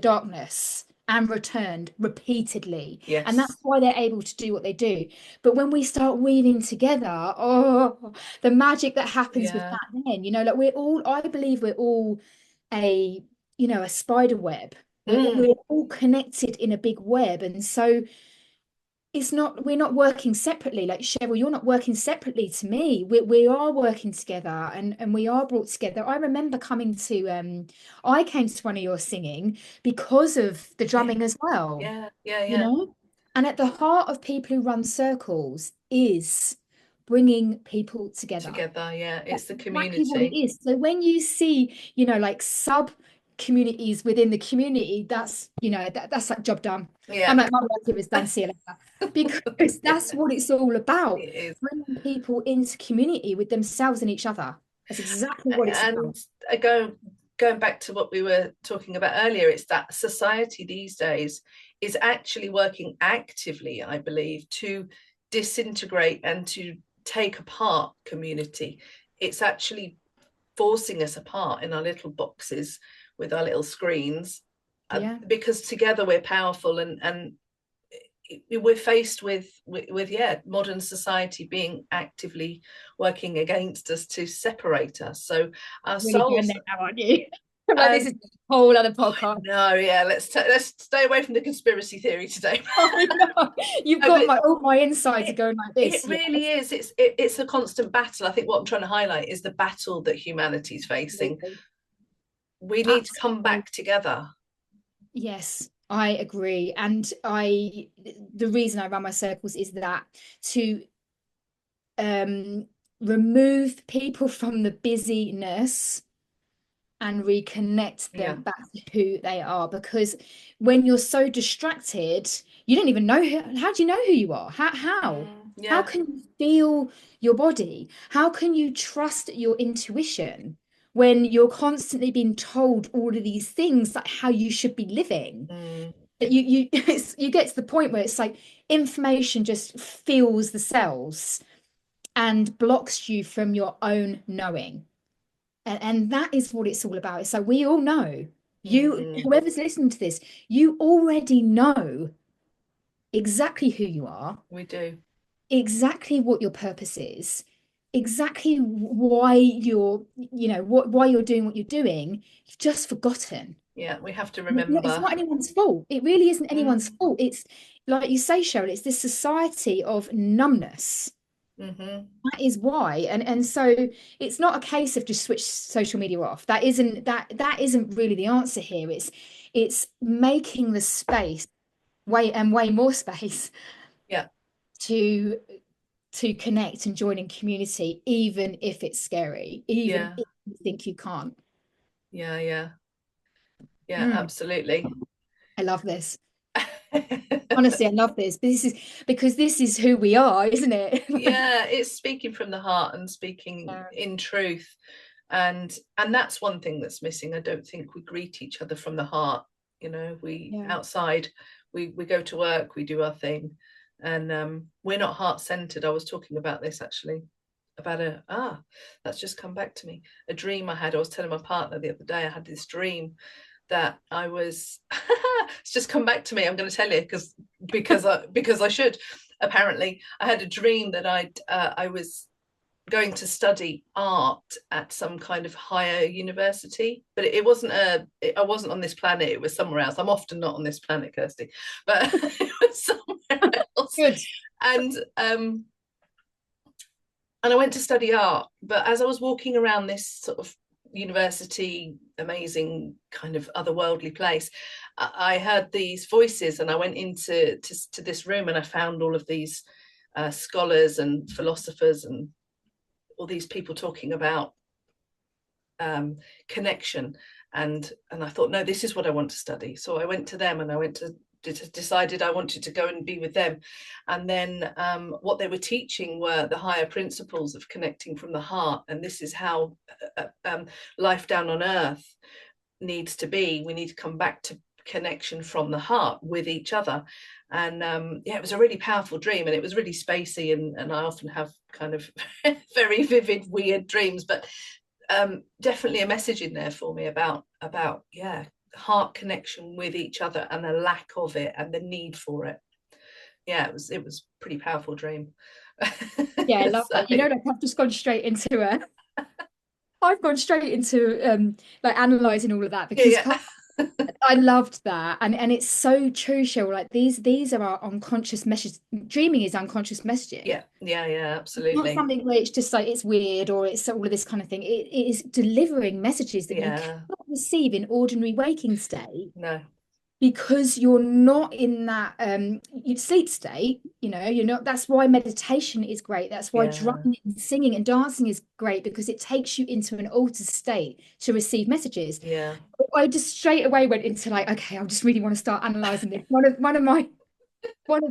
darkness and returned repeatedly, and that's yes, why they're able to do what they do. But when we start weaving together, oh, the magic that happens with yeah, that, then, like, we're all, I believe we're all a a spider web. We're all connected in a big web, and so we're not working separately. Like, Cheryl, you're not working separately to me. We are working together, and we are brought together. I remember coming to I came to one of your singing because of the yeah, drumming as well, yeah, yeah, you yeah. know? And at the heart of people who run circles is bringing people together. Together, yeah, That's it's the exactly what it community. is. So when you see, like, sub communities within the community, that's like job done. I'm Yeah, like, my work here is done, see you later. Because that's what it's all about. it is. Bringing people into community with themselves and each other. That's exactly what it's And about. going back to what we were talking about earlier, it's that society these days is actually working actively, I believe, to disintegrate and to take apart community. It's actually forcing us apart in our little boxes with our little screens, Yeah. because together we're powerful, and we're faced with yeah, modern society being actively working against us to separate us. So our Really going souls, there now, aren't you? Like, this um is a whole other podcast. no, yeah, let's stay away from the conspiracy theory today. I know. You've No, got but all my insides are it, going like it this. Yes. really is. It's a constant battle. I think what I'm trying to highlight is the battle that humanity's facing. Absolutely. We need to come Absolutely. back together. Yes, I agree. And the reason I run my circles is that to um, remove people from the busyness and reconnect Yeah. them back to who they are. Because when you're so distracted, you don't even know how do you know who you are? How Yeah. can you feel your body? How can you trust your intuition when you're constantly being told all of these things, like how you should be living? Mm, That you get to the point where it's like information just fills the cells and blocks you from your own knowing. And that is what it's all about. So we all know, mhm. whoever's listening to this, you already know exactly who you are, We do. exactly what your purpose is, exactly why why you're doing what you're doing. You've just forgotten. Yeah, we have to It's remember. not anyone's fault. It really isn't anyone's Mm, fault. It's like you say, Cheryl, it's this society of numbness. hmm. That is why. And so it's not a case of just switch social media off. That isn't really the answer here. It's making the space way more space Yeah, to connect and join in community, even if it's scary, even yeah, if you think you can't. yeah, yeah, yeah, Mm, absolutely. I love this. Honestly, I love this. This is because this is who we are, isn't it? Yeah, it's speaking from the heart and speaking Yeah. in truth. And that's one thing that's missing. I don't think we greet each other from the heart. We Yeah. outside, we go to work, we do our thing, and we're not heart centered. I was talking about this actually, about that's just come back to me. A dream I had. I was telling my partner the other day, I had this dream that I was it's just come back to me. I'm going to tell you because I should. Apparently, I had a dream that I was going to study art at some kind of higher university, but it wasn't I wasn't on this planet, it was somewhere else. I'm often not on this planet, Kirsty, but it was somewhere else. Good. And I went to study art, but as I was walking around this sort of university, amazing kind of otherworldly place, I heard these voices, and I went into to this room, and I found all of these scholars and philosophers and all these people talking about connection, and I thought, no, this is what I want to study. So I went to them, and I went to decided I wanted to go and be with them. And then what they were teaching were the higher principles of connecting from the heart, and this is how life down on earth needs to be. We need to come back to connection from the heart with each other. And yeah, it was a really powerful dream, and it was really spacey, and I often have kind of very vivid, weird dreams, but definitely a message in there for me about yeah, heart connection with each other and the lack of it and the need for it. Yeah, it was pretty powerful dream. Yeah, I love So, that. You know, like I've just gone straight into I've gone straight into like analysing all of that because yeah, I loved that, and it's so true, Cheryl. Like these are our unconscious messages. Dreaming is unconscious messaging. yeah, Not absolutely. something where it's just like it's weird or it's all of this kind of thing. It is delivering messages that you Yeah, cannot receive in ordinary waking state no, because you're not in that sleep state. You know, you're not. That's why meditation is great. That's why yeah, drumming and singing and dancing is great because it takes you into an altered state to receive messages. yeah, I just straight away went into like, okay, I just really want to start analyzing this. One of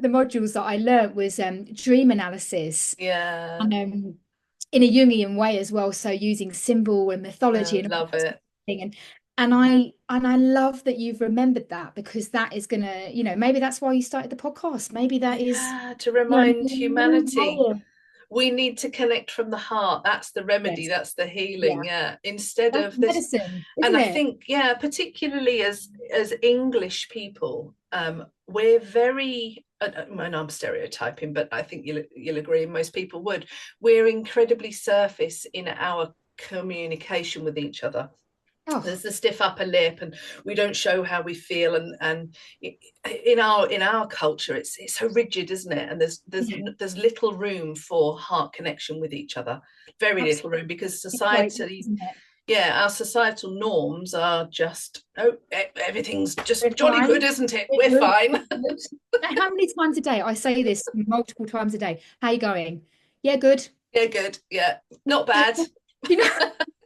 the modules that I learned was dream analysis, yeah. and in a Jungian way as well. So using symbol and mythology I and all love that sort it. of thing. And I love that you've remembered that because that is gonna, maybe that's why you started the podcast. Maybe that is, Yeah, to remind a new humanity way of we need to connect from the heart. That's the remedy, yes, that's the healing. yeah. Yeah, instead That's of this. medicine, And isn't I it? think, yeah, particularly as English people, we're very, and I'm stereotyping, but I think you'll agree, and most people would, we're incredibly surface in our communication with each other. Oh, There's the stiff upper lip, and we don't show how we feel, and in our culture it's so rigid, isn't it? And yeah, there's little room for heart connection with each other, very little absolutely. room, because It's like, society, isn't it? yeah, our societal norms are just, oh, everything's just We're jolly good, fine. isn't it? We're We're good. fine. We're good. Like, how many times a day? I say this multiple times a day. How you going? Yeah, good. Yeah, good, yeah, not Yeah, bad. you know,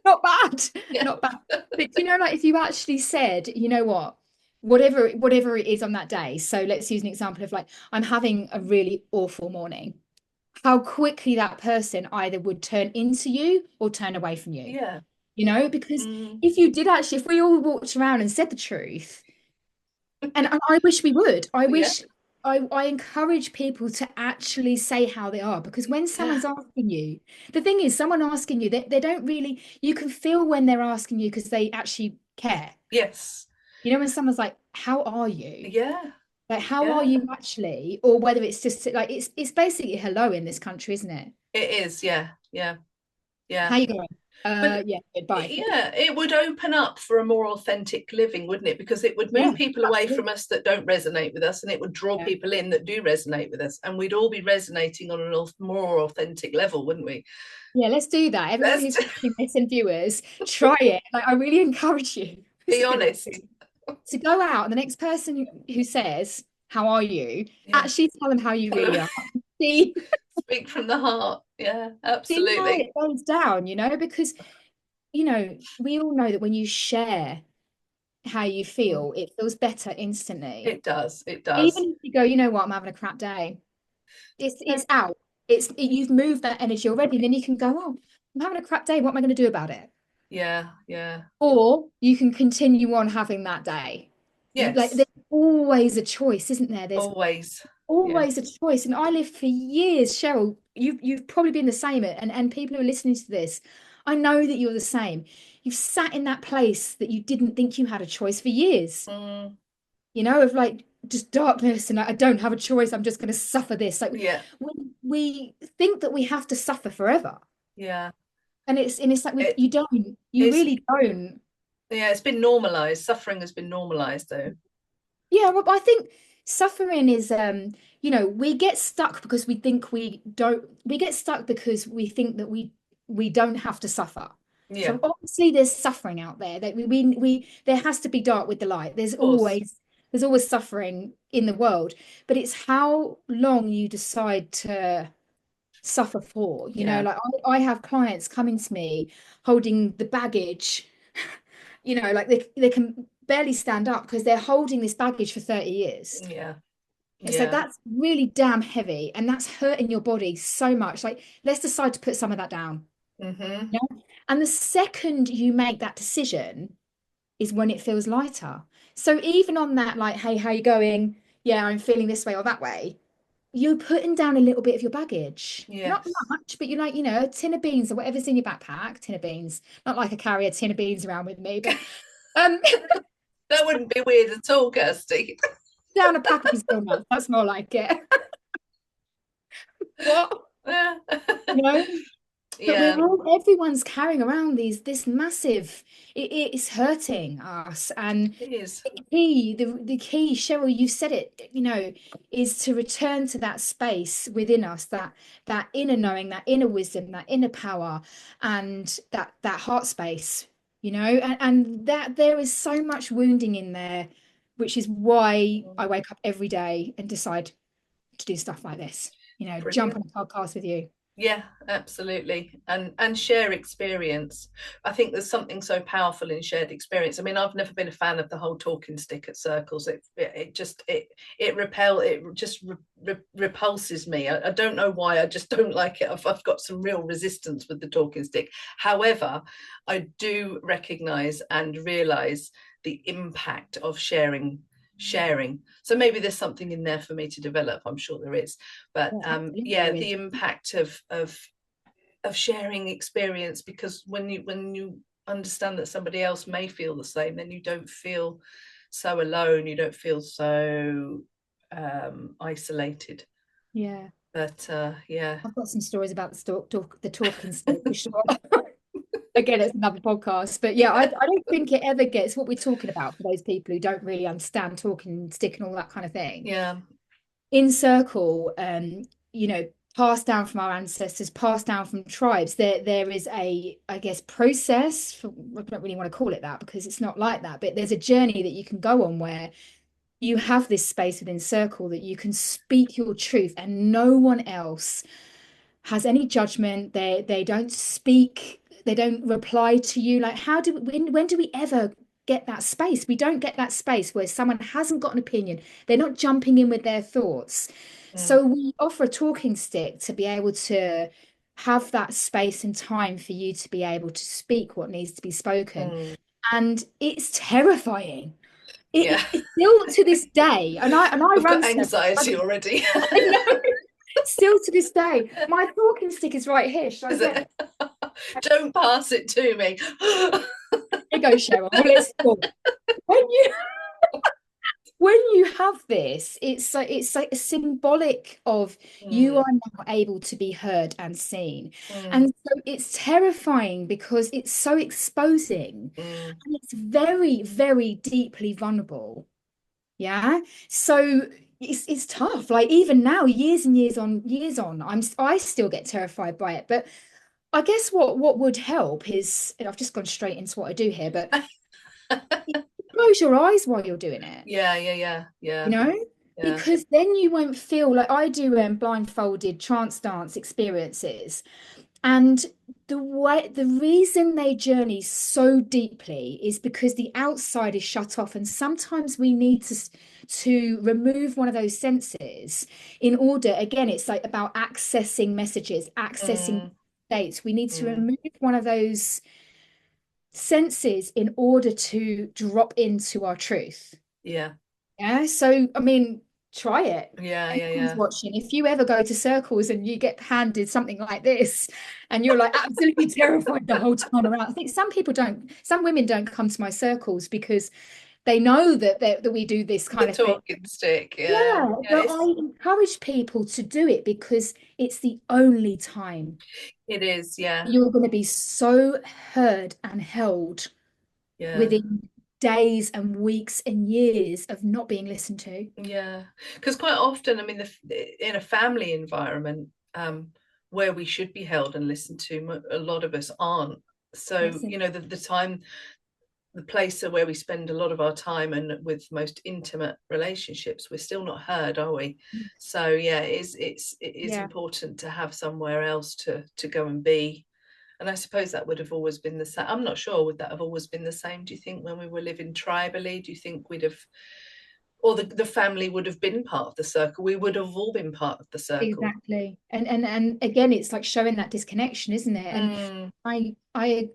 not bad, Yeah, not bad. But like if you actually said, you know what, whatever it is on that day. So let's use an example of like I'm having a really awful morning. How quickly that person either would turn into you or turn away from you. yeah, Because mm, if we all walked around and said the truth, and I wish we would. yeah, I encourage people to actually say how they are because when yeah, someone's asking you, the thing is, someone asking you, they don't really, you can feel when they're asking you because they actually care. yes, When someone's like, how are you? yeah, Like, how are yeah, you actually? Or whether it's just like, it's basically hello in this country, isn't it? it is, yeah, yeah, yeah. How you going? But Yeah, goodbye. yeah, it would open up for a more authentic living, wouldn't it? Because it would move Yeah, people away absolutely. from us that don't resonate with us, and it would draw Yeah. people in that do resonate with us, and we'd all be resonating on a more authentic level, wouldn't we? Yeah, let's do that. Everyone Let's who's watching this and viewers, try it. Like, I really encourage you. This be is a good one honest. too. To go out and the next person who says, how are you? Yeah. Actually tell them how you really are. See, Speak from the heart. Yeah, see how absolutely. it goes down, because, we all know that when you share how you Mm. feel, it feels better instantly. It does. It Even does. if you go, you know what, I'm having a crap day. Yeah. It's out. You've moved that energy already. And then you can go, oh, I'm having a crap day. What am I going to do about it? Yeah. Yeah. Or you can continue on having that day. There's Yes. always a choice, isn't there? There's Always. Yeah. always a choice. And I lived for years, Cheryl. You've probably been the same, and people who are listening to this, I know that you're the same. You've sat in that place that you didn't think you had a choice for years, Mm. of like just darkness and like, I don't have a choice. I'm just going to suffer this. Like Yeah. we think that we have to suffer forever. Yeah. And it's like It you it's really don't. yeah, it's been normalized. Suffering has been normalized though. Yeah, well, I think suffering is, we get stuck because we get stuck because we think that we don't have to suffer. Yeah, So obviously there's suffering out there that there has to be dark with the light. of course. There's always suffering in the world, but it's how long you decide to suffer for. Yeah. Like I have clients coming to me holding the baggage, like they can barely stand up because they're holding this baggage for 30 years. Yeah. So Yeah. that's really damn heavy and that's hurting your body so much. Like, let's decide to put some of that down. Mm-hmm. Yeah. And the second you make that decision is when it feels lighter. So even on that, like, hey, how you going? Yeah, I'm feeling this way or that way. You're putting down a little bit of your baggage. Not Yes. much, but you're like, a tin of beans or whatever's in your backpack, tin of beans. Not like I carry a tin of beans around with me, but um That wouldn't be weird at all, Kirsty. down a pack of donuts. That's more like it. What? Yeah. You know? But Yeah, everyone's carrying around this massive, it's hurting us. And it is. the key, Cheryl, you said it, is to return to that space within us, that inner knowing, that inner wisdom, that inner power, and that heart space, and that there is so much wounding in there, which is why I wake up every day and decide to do stuff like this, jump on Brilliant. a podcast with you. Yeah, absolutely. And share experience. I think there's something so powerful in shared experience. I mean, I've never been a fan of the whole talking stick at circles. It just repulses me. I don't know why. I just don't like it. I've got some real resistance with the talking stick. However, I do recognize and realize the impact of sharing. So maybe there's something in there for me to develop. I'm sure there is. But Yeah, absolutely yeah, there the is. impact of sharing experience, because when you understand that somebody else may feel the same, then you don't feel so alone. You don't feel so isolated. Yeah. But yeah, I've got some stories about the talking stick for sure. Again, it's another podcast, but yeah, I don't think it ever gets what we're talking about for those people who don't really understand talking stick and all that kind of thing. yeah, In circle, passed down from our ancestors, passed down from tribes. There is I guess, process. I don't really want to call it that because it's not like that, but there's a journey that you can go on where you have this space within circle that you can speak your truth and no one else has any judgment. They don't speak, they don't reply to you. Like, when do we ever get that space? We don't get that space where someone hasn't got an opinion. They're not jumping in with their thoughts. mm, So we offer a talking stick to be able to have that space and time for you to be able to speak what needs to be spoken. mm, And it's terrifying. yeah. It still to this day, and I I've run got stuff. anxiety already. I know. Still to this day, my talking stick is right here. Should I Is get it? Don't pass it to me. Here you go, Cheryl. Well, let's talk. When you when you have this, it's like a symbolic of you Mm, are now able to be heard and seen. mm, And so it's terrifying because it's so exposing mm, and it's very, very deeply vulnerable. Yeah. So it's tough. Like even now, years on, I still get terrified by it. But I guess what would help is, and I've just gone straight into what I do here, but close your eyes while you're doing it, yeah, yeah, yeah, you yeah, know? yeah. Because then you won't feel like I do blindfolded trance dance experiences. And the reason they journey so deeply is because the outside is shut off. And sometimes we need to remove one of those senses in order, again, it's like about accessing messages, accessing Mm, states. We need to mm, remove one of those senses in order to drop into our truth. yeah, Yeah. So, I mean, try it. yeah, yeah, Anyone who's yeah. watching, if you ever go to circles and you get handed something like this and you're like absolutely terrified the whole time around. I think some women don't come to my circles because they know that we do this The kind of thing. talking stick, yeah. Yeah, Yeah, but I encourage people to do it because it's the only time it is, yeah. you're going to be so heard and held Yeah. within days and weeks and years of not being listened to. Yeah, because quite often, I mean, in a family environment, where we should be held and listened to, a lot of us aren't. So, That's it. the time, the place where we spend a lot of our time and with most intimate relationships, we're still not heard, are we? So, yeah, it is Yeah, important to have somewhere else to go and be. And I suppose that would have always been the same. I'm not sure, would that have always been the same? Do you think when we were living tribally, do you think we'd have, or the family would have been part of the circle? We would have all been part of the circle. exactly. And again, it's like showing that disconnection, isn't it? And Mm, I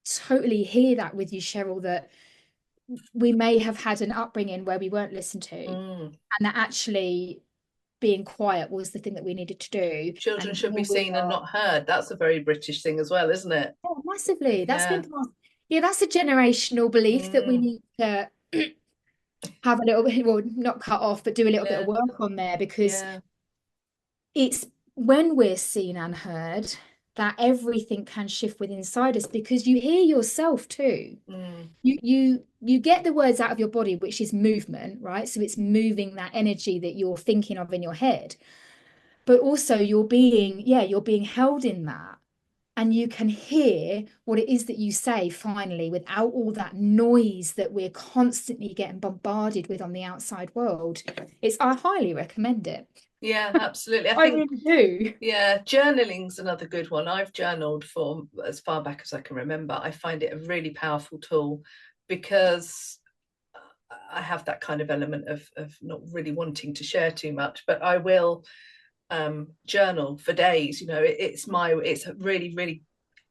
totally hear that with you, Cheryl, that we may have had an upbringing where we weren't listened to, and mm. that actually being quiet was the thing that we needed to do. Children And should be here we seen and are. not heard. That's a very British thing as well, isn't it? Oh, massively. That's been Yeah. passed. Yeah, that's a generational belief that we Mm, need to have a little bit, well, not cut off, but do a little bit of yeah. work on there because Yeah. it's when we're seen and heard that everything can shift within inside us because you hear yourself too. Mm, You get the words out of your body, which is movement, right? So it's moving that energy that you're thinking of in your head. But also you're being held in that. And you can hear what it is that you say finally without all that noise that we're constantly getting bombarded with on the outside world. I highly recommend it. yeah, absolutely. I I think, really do. yeah, journaling's another good one. I've journaled for as far back as I can remember. I find it a really powerful tool because I have that kind of element of not really wanting to share too much, but I will journal for days. It's really, really,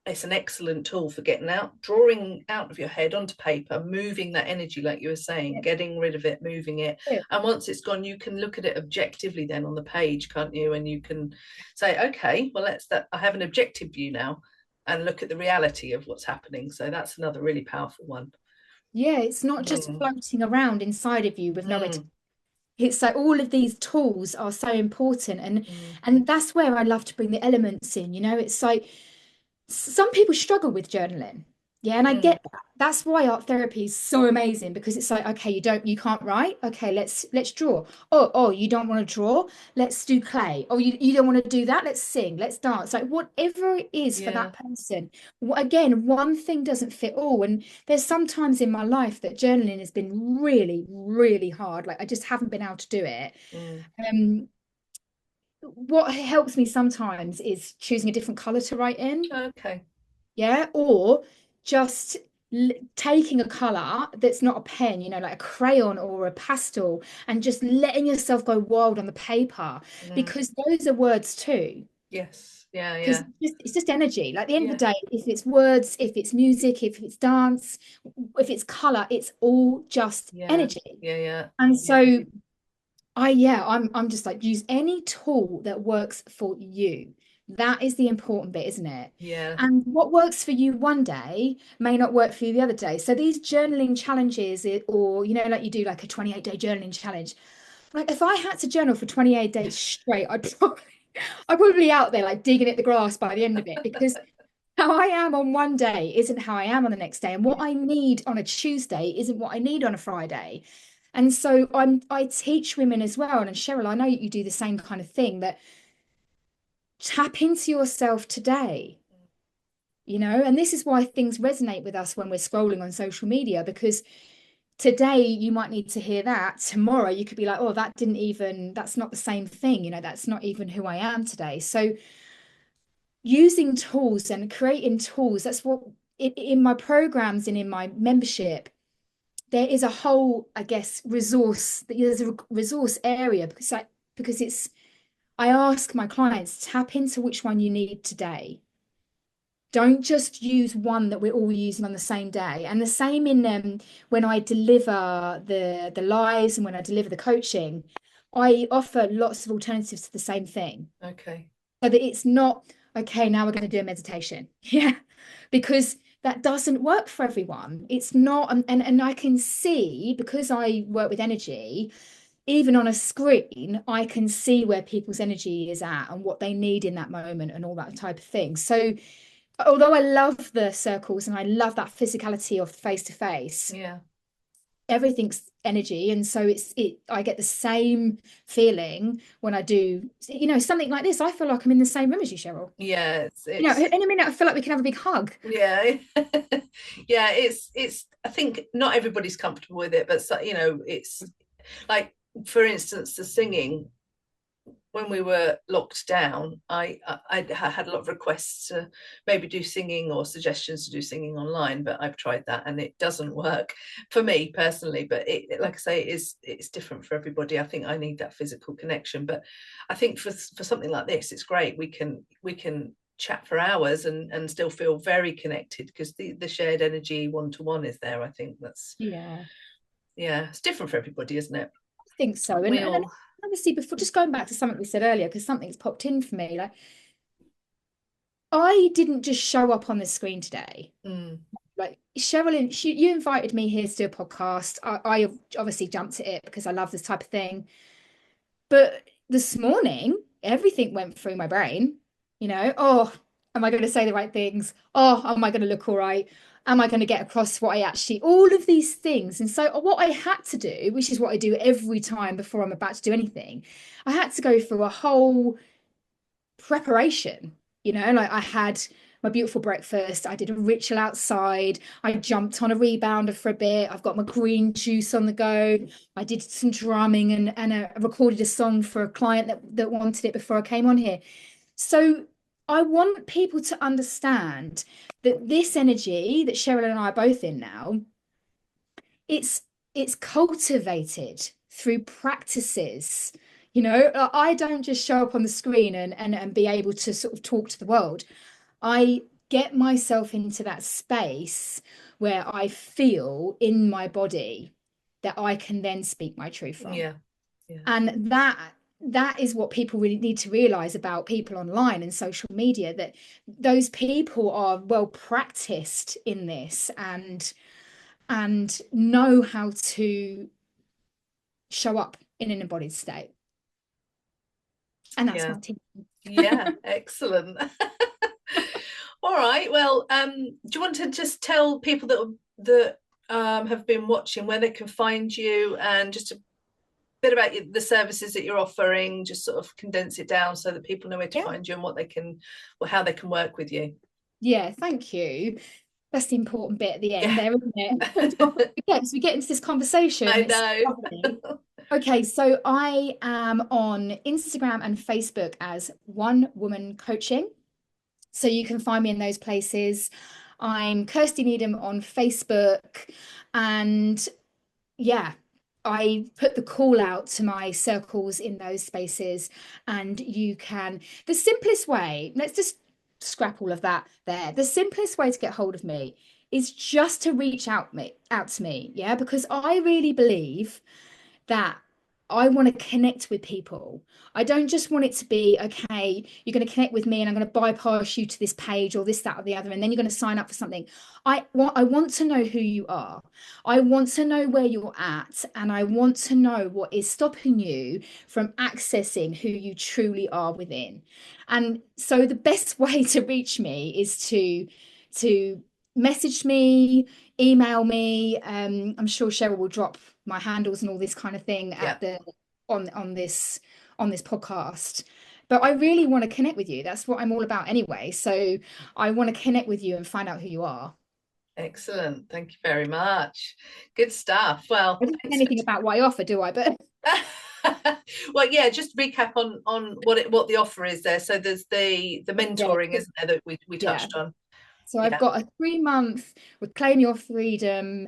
it's an excellent tool for getting out, drawing out of your head onto paper, moving that energy, like you were saying, getting rid of it, moving it. Yeah. And once it's gone, you can look at it objectively then on the page, can't you? And you can say, okay, well, I have an objective view now and look at the reality of what's happening. So that's another really powerful one. Yeah, it's not just Mm, floating around inside of you with nowhere to. mm, It's like all of these tools are so important, and mm, and that's where I love to bring the elements in. It's like some people struggle with journaling. Yeah, and I mm. get that. That's why art therapy is so amazing because it's like, okay, you can't write. Okay, let's draw. Oh, you don't want to draw? Let's do clay. Oh, you don't want to do that? Let's sing, let's dance. Like whatever it is for Yeah. that person. Again, one thing doesn't fit all. And there's sometimes in my life that journaling has been really, really hard. Like I just haven't been able to do it. Mm. Um, what helps me sometimes is choosing a different color to write in. Okay. Yeah, or just taking a color that's not a pen, like a crayon or a pastel, and just letting yourself go wild on the paper Mm. because those are words too. Yes. Yeah. Because Yeah. it's just energy. Like at the end of Yeah. the day, if it's words, if it's music, if it's dance, if it's color, it's all just Yeah. energy. Yeah. Yeah. And Yeah. so I'm just like use any tool that works for you. That is the important bit, isn't it? Yeah. And what works for you one day may not work for you the other day. So these journaling challenges, or like you do like a 28-day journaling challenge. Like if I had to journal for 28 days straight, I'd probably out there like digging at the grass by the end of it because how I am on one day isn't how I am on the next day. And what I need on a Tuesday isn't what I need on a Friday. And so I teach women as well. And Cheryl, I know you do the same kind of thing that tap into yourself today, and this is why things resonate with us when we're scrolling on social media, because today you might need to hear that. Tomorrow you could be like, oh, that's not the same thing, that's not even who I am today. So using tools and creating tools, that's what in my programs and in my membership, there is a whole, I guess, there's a resource area because I ask my clients, tap into which one you need today. Don't just use one that we're all using on the same day. And the same in when I deliver the lives and when I deliver the coaching, I offer lots of alternatives to the same thing Okay. so that it's not, okay, now we're going to do a meditation. Yeah. Because that doesn't work for everyone. It's not, and I can see, because I work with energy, even on a screen, I can see where people's energy is at and what they need in that moment and all that type of thing. So although I love the circles and I love that physicality of face to face, Yeah. everything's energy. And so I get the same feeling when I do, something like this. I feel like I'm in the same room as you, Cheryl. Yeah, In a minute, I feel like we can have a big hug. yeah. Yeah, it's I think not everybody's comfortable with it, but so, it's like, for instance, the singing. When we were locked down, I had a lot of requests to maybe do singing or suggestions to do singing online, but I've tried that and it doesn't work for me personally. But like I say, it's different for everybody. I think I need that physical connection, but I think for something like this, it's great. We can chat for hours and still feel very connected, because the shared energy one-to-one is there. I think that's, Yeah, yeah, it's different for everybody, isn't it? I think so. And, We and all obviously, before, just going back to something we said earlier, because something's popped in for me, like, I didn't just show up on the screen today. mm, Like, Sherilyn, you invited me here to do a podcast. I obviously jumped at it because I love this type of thing. But this morning, everything went through my brain. Oh, am I going to say the right things? Oh, am I going to look all right? Am I going to get across what I actually, all of these things. And so, what I had to do, which is what I do every time before I'm about to do anything, I had to go through a whole preparation. Like, I had my beautiful breakfast, I did a ritual outside, I jumped on a rebounder for a bit, I've got my green juice on the go, I did some drumming and recorded a song for a client that wanted it before I came on here. So I want people to understand that this energy that Cheryl and I are both in now, it's it's cultivated through practices. I don't just show up on the screen and be able to sort of talk to the world. I get myself into that space where I feel in my body that I can then speak my truth from. yeah, yeah, And that is what people really need to realize about people online and social media, that those people are well practiced in this and know how to show up in an embodied state. And that's yeah. my team. Yeah, excellent. All right. Well, do you want to just tell people that have been watching where they can find you, and just a bit about the services that you're offering, just sort of condense it down so that people know where to Yeah. find you and what they can, or how they can work with you. Yeah, thank you. That's the important bit at the end Yeah. there, isn't it? Yeah, so we get into this conversation. I It's know. lovely. Okay, so I am on Instagram and Facebook as One Woman Coaching. So you can find me in those places. I'm Kirsty Needham on Facebook. And yeah, I put the call out to my circles in those spaces. And the simplest way, let's just scrap all of that there. The simplest way to get hold of me is just to reach out to me. Yeah, because I really believe that I want to connect with people. I don't just want it to be, okay, you're going to connect with me and I'm going to bypass you to this page or this, that, or the other, and then you're going to sign up for something. I want to know who you are. I want to know where you're at, and I want to know what is stopping you from accessing who you truly are within. And so the best way to reach me is to message me, email me. I'm sure Cheryl will drop my handles and all this kind of thing Yeah, at the on this podcast. But I really want to connect with you. That's what I'm all about anyway. So I want to connect with you and find out who you are. excellent. Thank you very much. Good stuff. Well, I don't know thanks anything about what I offer, do I? But well, yeah, just recap on what the offer is there. So there's the yeah, mentoring, isn't there, that we yeah. touched on. So I've Yeah, got a 3-month Reclaim Your Freedom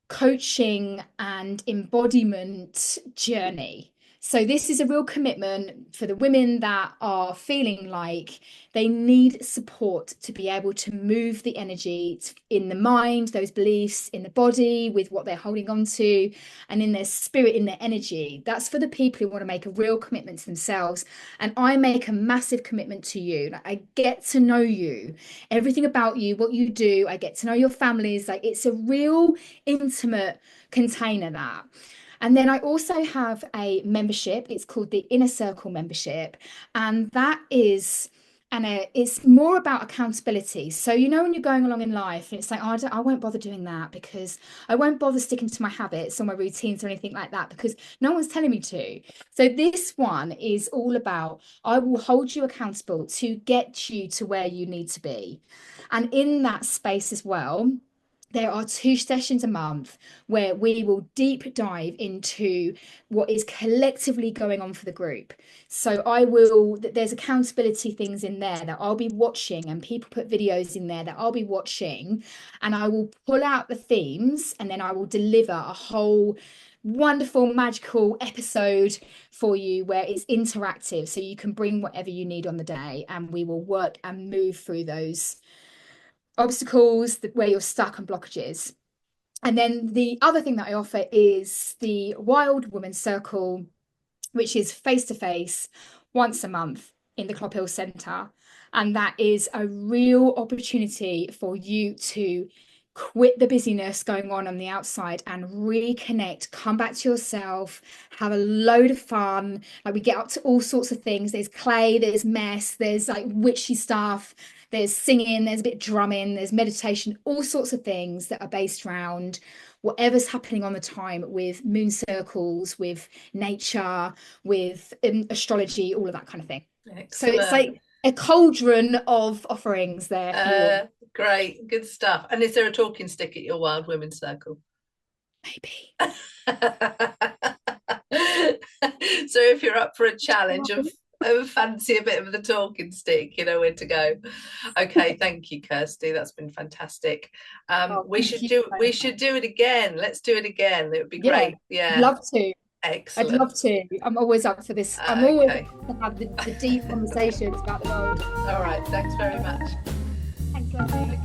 coaching and embodiment journey. So this is a real commitment for the women that are feeling like they need support to be able to move the energy in the mind, those beliefs, in the body, with what they're holding on to, and in their spirit, in their energy. That's for the people who want to make a real commitment to themselves. And I make a massive commitment to you. Like, I get to know you, everything about you, what you do. I get to know your families. Like, it's a real intimate container, that. And then I also have a membership. It's called the Inner Circle membership. And that is, and it's more about accountability. So, you know, when you're going along in life and it's like, oh, I won't bother doing that because I won't bother sticking to my habits or my routines or anything like that because no one's telling me to. So this one is all about, I will hold you accountable to get you to where you need to be. And in that space as well, there are 2 sessions a month where we will deep dive into what is collectively going on for the group. So there's accountability things in there that I'll be watching, and people put videos in there that I'll be watching, and I will pull out the themes, and then I will deliver a whole wonderful magical episode for you where it's interactive, so you can bring whatever you need on the day, and we will work and move through those obstacles where you're stuck and blockages. And then the other thing that I offer is the Wild Woman Circle, which is face to face once a month in the Clophill Centre. And that is a real opportunity for you to quit the busyness going on the outside and reconnect, come back to yourself, have a load of fun. Like, we get up to all sorts of things. There's clay, there's mess, there's like witchy stuff, there's singing, there's a bit of drumming, there's meditation, all sorts of things that are based around whatever's happening on the time, with moon circles, with nature, with astrology, all of that kind of thing. Excellent. So it's like a cauldron of offerings there for you. Great, good stuff. And is there a talking stick at your Wild Women Circle? Maybe. So if you're up for a challenge of fancy a bit of the talking stick, you know where to go. Okay, thank you, Kirsty. That's been fantastic. We should do it again. Let's do it again. It would be great. Yeah, I'd love to. Excellent. I'd love to. I'm always up for this. I'm always up to have the deep conversations about the world. All right. Thanks very much. Thanks, lovely.